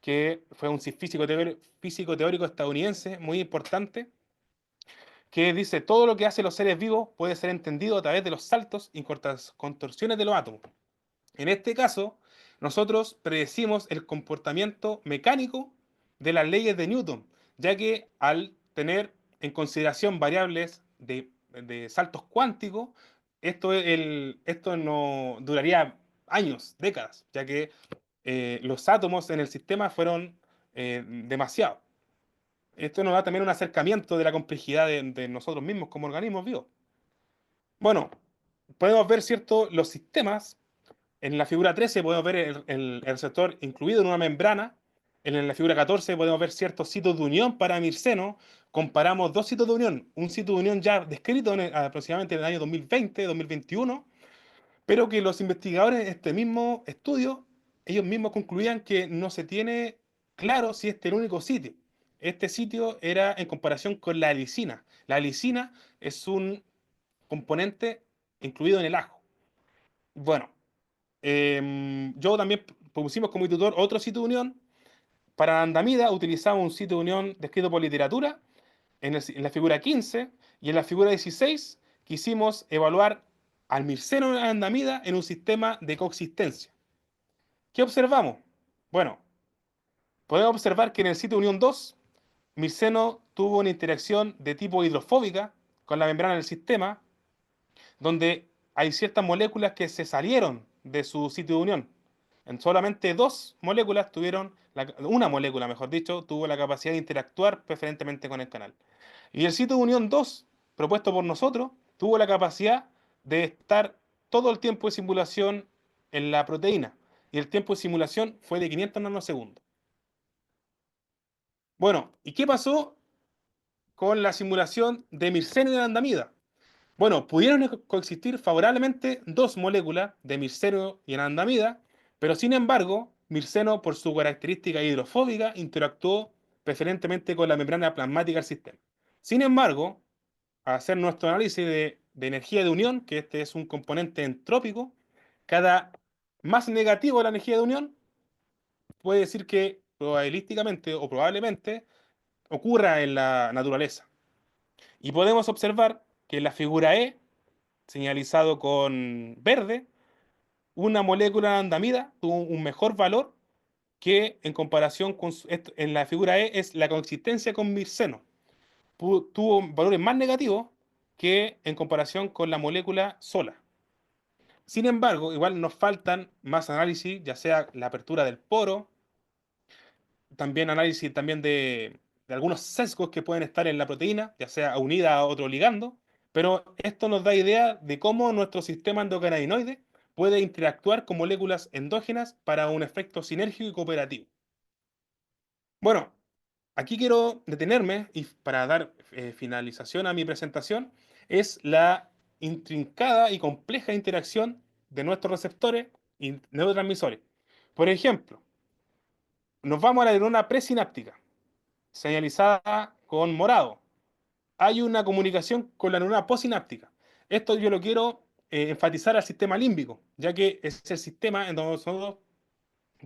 que fue un físico teórico estadounidense muy importante, que dice: todo lo que hacen los seres vivos puede ser entendido a través de los saltos y contorsiones de los átomos. En este caso, nosotros predecimos el comportamiento mecánico de las leyes de Newton, ya que al tener en consideración variables de saltos cuánticos, esto no duraría años, décadas, ya que los átomos en el sistema fueron demasiados. Esto nos da también un acercamiento de la complejidad de nosotros mismos como organismos vivos. Bueno, podemos ver, ¿cierto?, los sistemas. En la figura 13 podemos ver el receptor incluido en una membrana. En la figura 14 podemos ver ciertos sitios de unión para mirceno. Comparamos dos sitios de unión. Un sitio de unión ya descrito aproximadamente en el año 2020, 2021, pero que los investigadores de este mismo estudio, ellos mismos concluían que no se tiene claro si este es el único sitio. Este sitio era en comparación con la alicina. La alicina es un componente incluido en el ajo. Bueno, yo también propusimos como tutor otro sitio de unión. Para andamida utilizamos un sitio de unión descrito por literatura en la figura 15, y en la figura 16 quisimos evaluar al mirceno de andamida en un sistema de coexistencia. ¿Qué observamos? Bueno, podemos observar que en el sitio de unión 2, mirceno tuvo una interacción de tipo hidrofóbica con la membrana del sistema, donde hay ciertas moléculas que se salieron de su sitio de unión. En solamente dos moléculas una molécula, mejor dicho, tuvo la capacidad de interactuar preferentemente con el canal. Y el sitio de unión 2, propuesto por nosotros, tuvo la capacidad de estar todo el tiempo de simulación en la proteína. Y el tiempo de simulación fue de 500 nanosegundos. Bueno, ¿y qué pasó con la simulación de mirceno y de andamida? Bueno, pudieron coexistir favorablemente dos moléculas de mirceno y anandamida, pero sin embargo, mirceno, por su característica hidrofóbica, interactuó preferentemente con la membrana plasmática del sistema. Sin embargo, al hacer nuestro análisis de energía de unión, que este es un componente entrópico, cada más negativo la energía de unión puede decir que probabilísticamente o probablemente ocurra en la naturaleza. Y podemos observar que en la figura E, señalizado con verde, una molécula de andamida tuvo un mejor valor que en comparación en la figura E es la consistencia con mirceno. Tuvo valores más negativos que en comparación con la molécula sola. Sin embargo, igual nos faltan más análisis, ya sea la apertura del poro, también análisis también de algunos sesgos que pueden estar en la proteína, ya sea unida a otro ligando, pero esto nos da idea de cómo nuestro sistema endocannabinoide puede interactuar con moléculas endógenas para un efecto sinérgico y cooperativo. Bueno, aquí quiero detenerme y para dar finalización a mi presentación, es la intrincada y compleja interacción de nuestros receptores y neurotransmisores. Por ejemplo, nos vamos a la neurona presináptica, señalizada con morado. Hay una comunicación con la neurona postsináptica. Esto yo lo quiero enfatizar al sistema límbico, ya que es el sistema en donde nosotros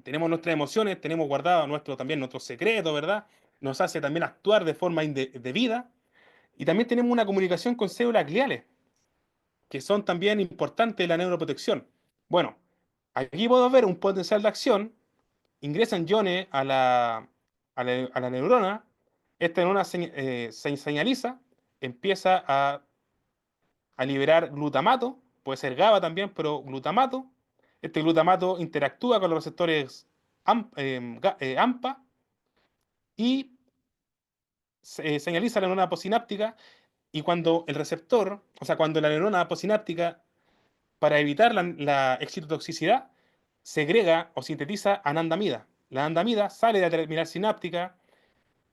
tenemos nuestras emociones, tenemos guardado también nuestros secretos, ¿verdad? Nos hace también actuar de forma indebida. Y también tenemos una comunicación con células gliales, que son también importantes en la neuroprotección. Bueno, aquí puedo ver un potencial de acción, ingresan iones a la neurona, esta neurona se señaliza, empieza a liberar glutamato, puede ser GABA también, pero glutamato. Este glutamato interactúa con los receptores AMPA y señaliza la neurona posináptica. Y cuando el receptor, o sea, cuando la neurona posináptica, para evitar la excitotoxicidad, segrega o sintetiza anandamida. La anandamida sale de la terminal sináptica,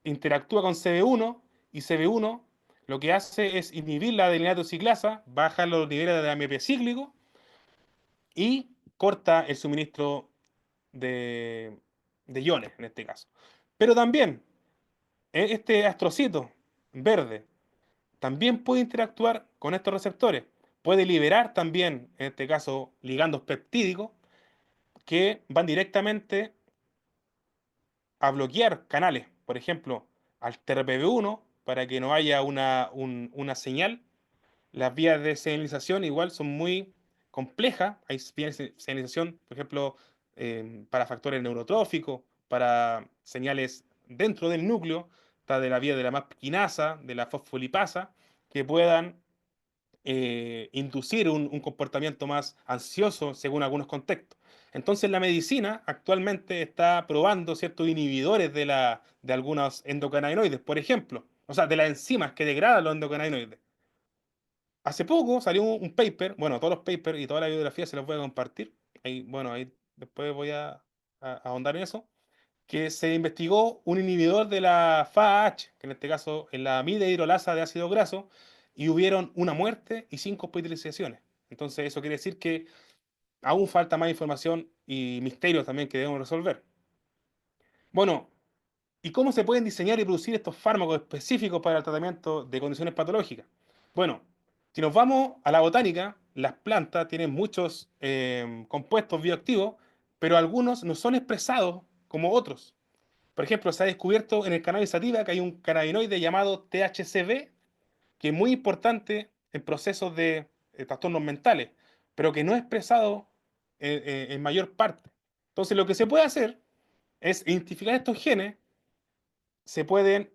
interactúa con CB1 y CB1 lo que hace es inhibir la adenylato ciclasa, baja los niveles de AMP cíclico y corta el suministro de iones en este caso. Pero también este astrocito verde también puede interactuar con estos receptores. Puede liberar también, en este caso, ligandos peptídicos que van directamente a bloquear canales. Por ejemplo, al TRPV1 para que no haya una señal. Las vías de señalización igual son muy complejas. Hay vías de señalización, por ejemplo, para factores neurotróficos, para señales dentro del núcleo, está de la vía de la MAP quinasa, de la fosfolipasa, que puedan inducir un comportamiento más ansioso según algunos contextos. Entonces la medicina actualmente está probando ciertos inhibidores de algunos endocannabinoides, por ejemplo, o sea, de las enzimas que degradan los endocannabinoides. Hace poco salió un paper, bueno, todos los papers y toda la bibliografía se los voy a compartir. Ahí, bueno, ahí después voy a ahondar en eso. Que se investigó un inhibidor de la FAH, que en este caso es la amida hidrolasa de ácido graso, y hubieron una muerte y 5 hospitalizaciones. Entonces, eso quiere decir que aún falta más información y misterios también que debemos resolver. Bueno, ¿y cómo se pueden diseñar y producir estos fármacos específicos para el tratamiento de condiciones patológicas? Bueno, si nos vamos a la botánica, las plantas tienen muchos compuestos bioactivos, pero algunos no son expresados como otros. Por ejemplo, se ha descubierto en el cannabis sativa que hay un cannabinoide llamado THCV, que es muy importante en procesos de trastornos mentales, pero que no es expresado en mayor parte. Entonces, lo que se puede hacer es identificar estos genes, se pueden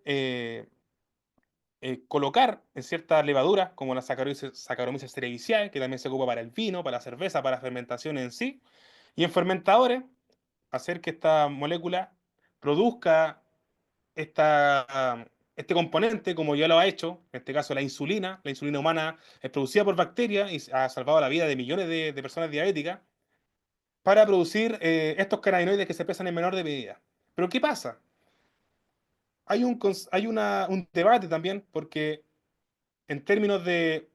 colocar en ciertas levaduras, como la Saccharomyces cerevisiae, que también se ocupa para el vino, para la cerveza, para fermentación en sí, y en fermentadores, hacer que esta molécula produzca este componente, como ya lo ha hecho, en este caso la insulina humana es producida por bacterias y ha salvado la vida de millones de personas diabéticas, para producir estos cannabinoides que se pesan en menor de medida. Pero ¿qué pasa? Hay un debate también, porque en términos de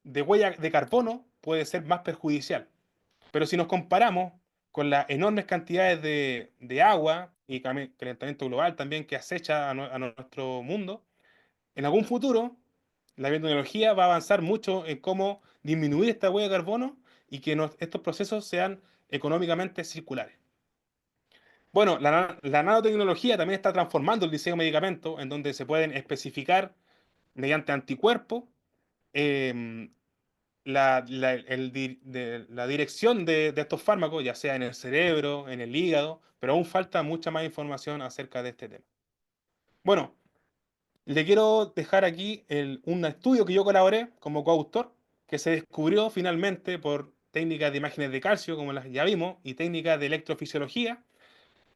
huella de carbono puede ser más perjudicial. Pero si nos comparamos con las enormes cantidades de agua y calentamiento global también que acecha a nuestro mundo, en algún futuro la biotecnología va a avanzar mucho en cómo disminuir esta huella de carbono y que estos procesos sean económicamente circulares. Bueno, la nanotecnología también está transformando el diseño de medicamentos en donde se pueden especificar mediante anticuerpos em, la dirección de estos fármacos, ya sea en el cerebro, en el hígado, pero aún falta mucha más información acerca de este tema. Bueno, le quiero dejar aquí un estudio que yo colaboré como coautor, que se descubrió finalmente por técnicas de imágenes de calcio, como las ya vimos, y técnicas de electrofisiología,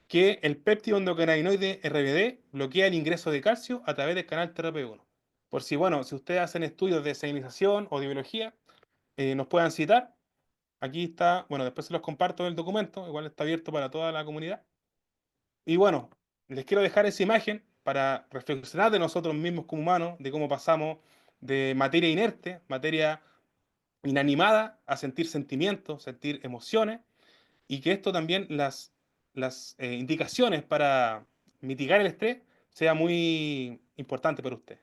que el péptido endocannabinoide RBD bloquea el ingreso de calcio a través del canal TRP1. Por si, bueno, si ustedes hacen estudios de señalización o de biología, nos puedan citar. Aquí está, bueno, después se los comparto en el documento, igual está abierto para toda la comunidad. Y bueno, les quiero dejar esa imagen para reflexionar de nosotros mismos como humanos, de cómo pasamos de materia inerte, materia inanimada a sentir sentimientos, sentir emociones, y que esto también, las indicaciones para mitigar el estrés, sea muy importante para usted.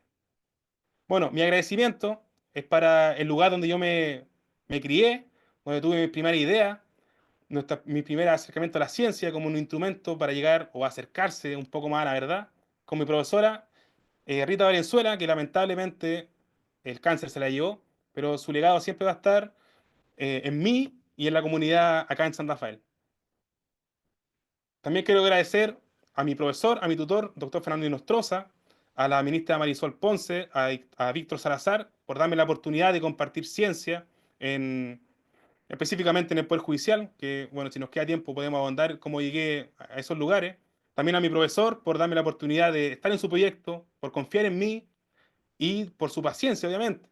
Bueno, mi agradecimiento es para el lugar donde yo me crié, donde tuve mi primera idea, mi primer acercamiento a la ciencia como un instrumento para llegar o acercarse un poco más a la verdad, con mi profesora Rita Valenzuela, que lamentablemente el cáncer se la llevó, pero su legado siempre va a estar en mí y en la comunidad acá en San Rafael. También quiero agradecer a mi profesor, a mi tutor, doctor Fernando Inostroza, a la ministra Marisol Ponce, a Víctor Salazar, por darme la oportunidad de compartir ciencia en, específicamente en el Poder Judicial, que bueno, si nos queda tiempo podemos ahondar cómo llegué a esos lugares. También a mi profesor por darme la oportunidad de estar en su proyecto, por confiar en mí y por su paciencia, obviamente.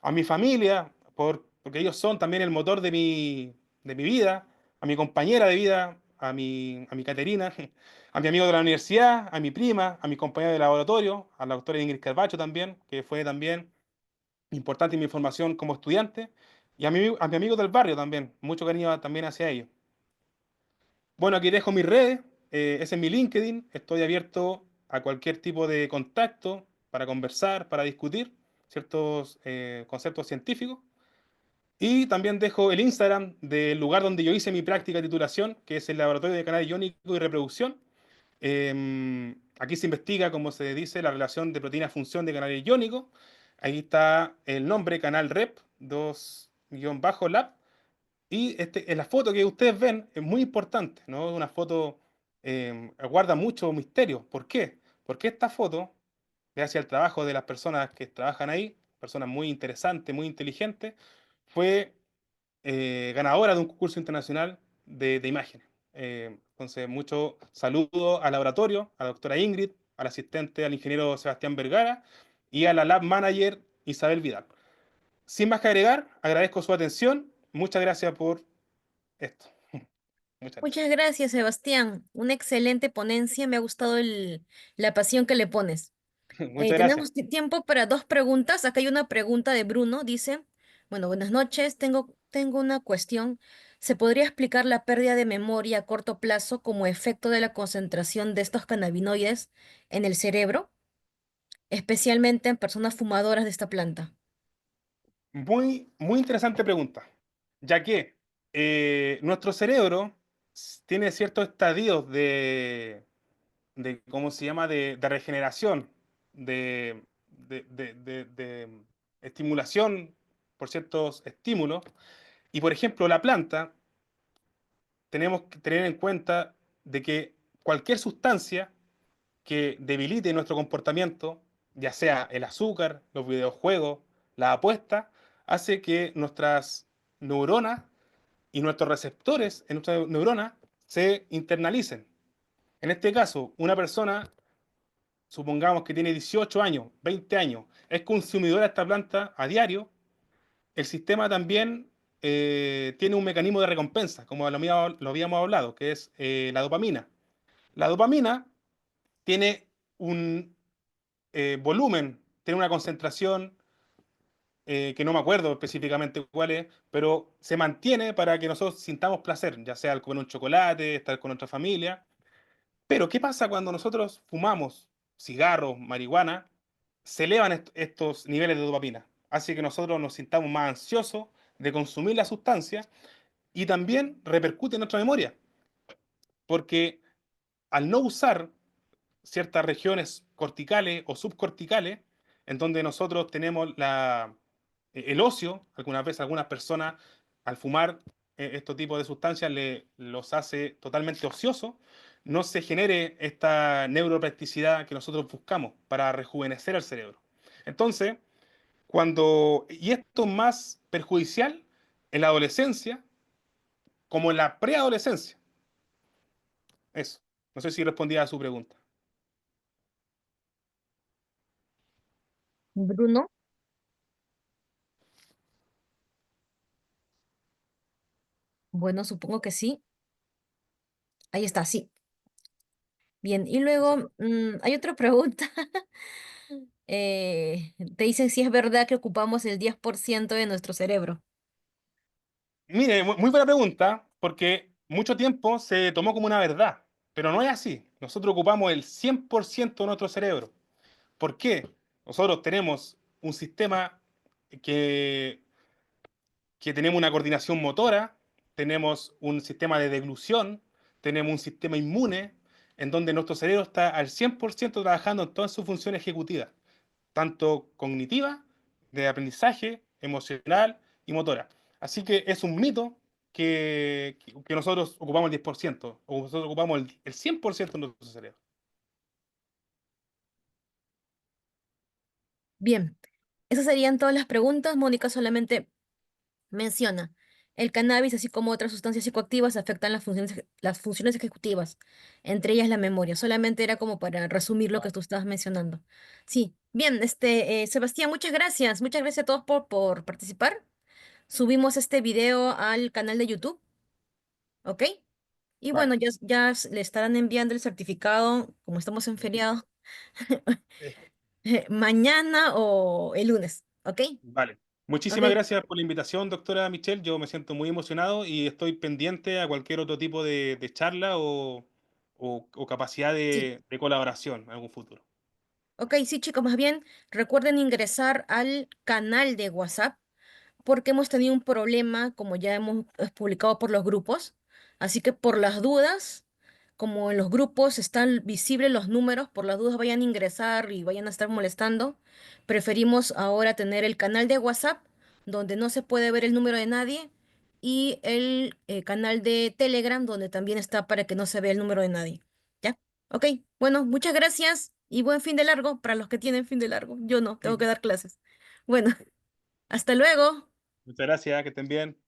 A mi familia, porque ellos son también el motor de mi vida, a mi compañera de vida, a mi Caterina, a mi amigo de la universidad, a mi prima, a mi compañera de laboratorio, a la doctora Ingrid Carbacho también, que fue también importante en mi formación como estudiante, y a mi amigo del barrio también, mucho cariño también hacia ellos. Bueno, aquí dejo mis redes, ese es mi LinkedIn, estoy abierto a cualquier tipo de contacto para conversar, para discutir ciertos conceptos científicos. Y también dejo el Instagram del lugar donde yo hice mi práctica de titulación, que es el Laboratorio de Canal Iónico y Reproducción. Aquí se investiga, como se dice, la relación de proteína-función de canal iónico. Ahí está el nombre, Canal Rep, 2-Lab. Y en la foto que ustedes ven es muy importante, ¿no? Una foto guarda mucho misterio. ¿Por qué? Porque esta foto, gracias al trabajo de las personas que trabajan ahí, personas muy interesantes, muy inteligentes, fue ganadora de un concurso internacional de imágenes. Entonces, mucho saludo al laboratorio, a la doctora Ingrid, al asistente, al ingeniero Sebastián Vergara y a la lab manager Isabel Vidal. Sin más que agregar, agradezco su atención. Muchas gracias por esto. Muchas Muchas gracias. gracias, Sebastián. Una excelente ponencia. Me ha gustado la pasión que le pones. Muchas gracias. Tenemos tiempo para dos preguntas. Acá hay una pregunta de Bruno. Dice, bueno, buenas noches. Tengo una cuestión. ¿Se podría explicar la pérdida de memoria a corto plazo como efecto de la concentración de estos cannabinoides en el cerebro, especialmente en personas fumadoras de esta planta? Muy, muy interesante pregunta, ya que nuestro cerebro tiene ciertos estadios ¿cómo se llama?, de regeneración, de estimulación por ciertos estímulos. Y por ejemplo, la planta, tenemos que tener en cuenta de que cualquier sustancia que debilite nuestro comportamiento, ya sea el azúcar, los videojuegos, la apuesta, hace que nuestras neuronas y nuestros receptores en nuestras neuronas se internalicen. En este caso, una persona, supongamos que tiene 18 años, 20 años, es consumidora de esta planta a diario, el sistema también tiene un mecanismo de recompensa, como lo habíamos hablado, que es la dopamina. La dopamina tiene un volumen, tiene una concentración que no me acuerdo específicamente cuál es, pero se mantiene para que nosotros sintamos placer, ya sea al comer un chocolate, estar con nuestra familia. Pero, ¿qué pasa cuando nosotros fumamos cigarros, marihuana? Se elevan estos niveles de dopamina. Hace que nosotros nos sintamos más ansiosos de consumir la sustancia y también repercute en nuestra memoria, porque al no usar ciertas regiones corticales o subcorticales, en donde nosotros tenemos el ocio, algunas veces algunas personas al fumar estos tipos de sustancias los hace totalmente ociosos, no se genere esta neuroplasticidad que nosotros buscamos para rejuvenecer el cerebro. Entonces, y esto es más perjudicial en la adolescencia como en la preadolescencia. Eso. No sé si respondía a su pregunta. Bruno, bueno, supongo que sí. Ahí está, sí. Bien, y luego hay otra pregunta. Te dicen si es verdad que ocupamos el 10% de nuestro cerebro. Mire, muy buena pregunta, porque mucho tiempo se tomó como una verdad, pero no es así. Nosotros ocupamos el 100% de nuestro cerebro. ¿Por qué? Nosotros tenemos un sistema que, que tenemos una coordinación motora, tenemos un sistema de deglución, tenemos un sistema inmune, en donde nuestro cerebro está al 100% trabajando en todas sus funciones ejecutivas, tanto cognitiva, de aprendizaje, emocional y motora. Así que es un mito que nosotros ocupamos el 10%, o nosotros ocupamos el 100% de nuestro cerebro. Bien, esas serían todas las preguntas. Mónica solamente menciona, el cannabis, así como otras sustancias psicoactivas, afectan las funciones ejecutivas, entre ellas la memoria. Solamente era como para resumir lo que tú estabas mencionando. Sí, bien, Sebastián, muchas gracias a todos por participar. Subimos este video al canal de YouTube, ¿ok? Y bueno, Vale. le estarán enviando el certificado, como estamos en feriado, Eh, mañana o el lunes, ¿ok? Vale. Muchísimas Ok, gracias por la invitación, doctora Michelle. Yo me siento muy emocionado y estoy pendiente a cualquier otro tipo de charla o capacidad sí. de colaboración en algún futuro. Ok, sí, chicos, más bien recuerden ingresar al canal de WhatsApp porque hemos tenido un problema, como ya hemos publicado por los grupos. Así que por las dudas, como en los grupos están visibles los números, por las dudas vayan a ingresar y vayan a estar molestando. Preferimos ahora tener el canal de WhatsApp, donde no se puede ver el número de nadie, y el canal de Telegram, donde también está para que no se vea el número de nadie. ¿Ya? Ok, bueno, muchas gracias y buen fin de largo para los que tienen fin de largo. Yo no, tengo que dar clases. Bueno, hasta luego. Muchas gracias, que estén bien.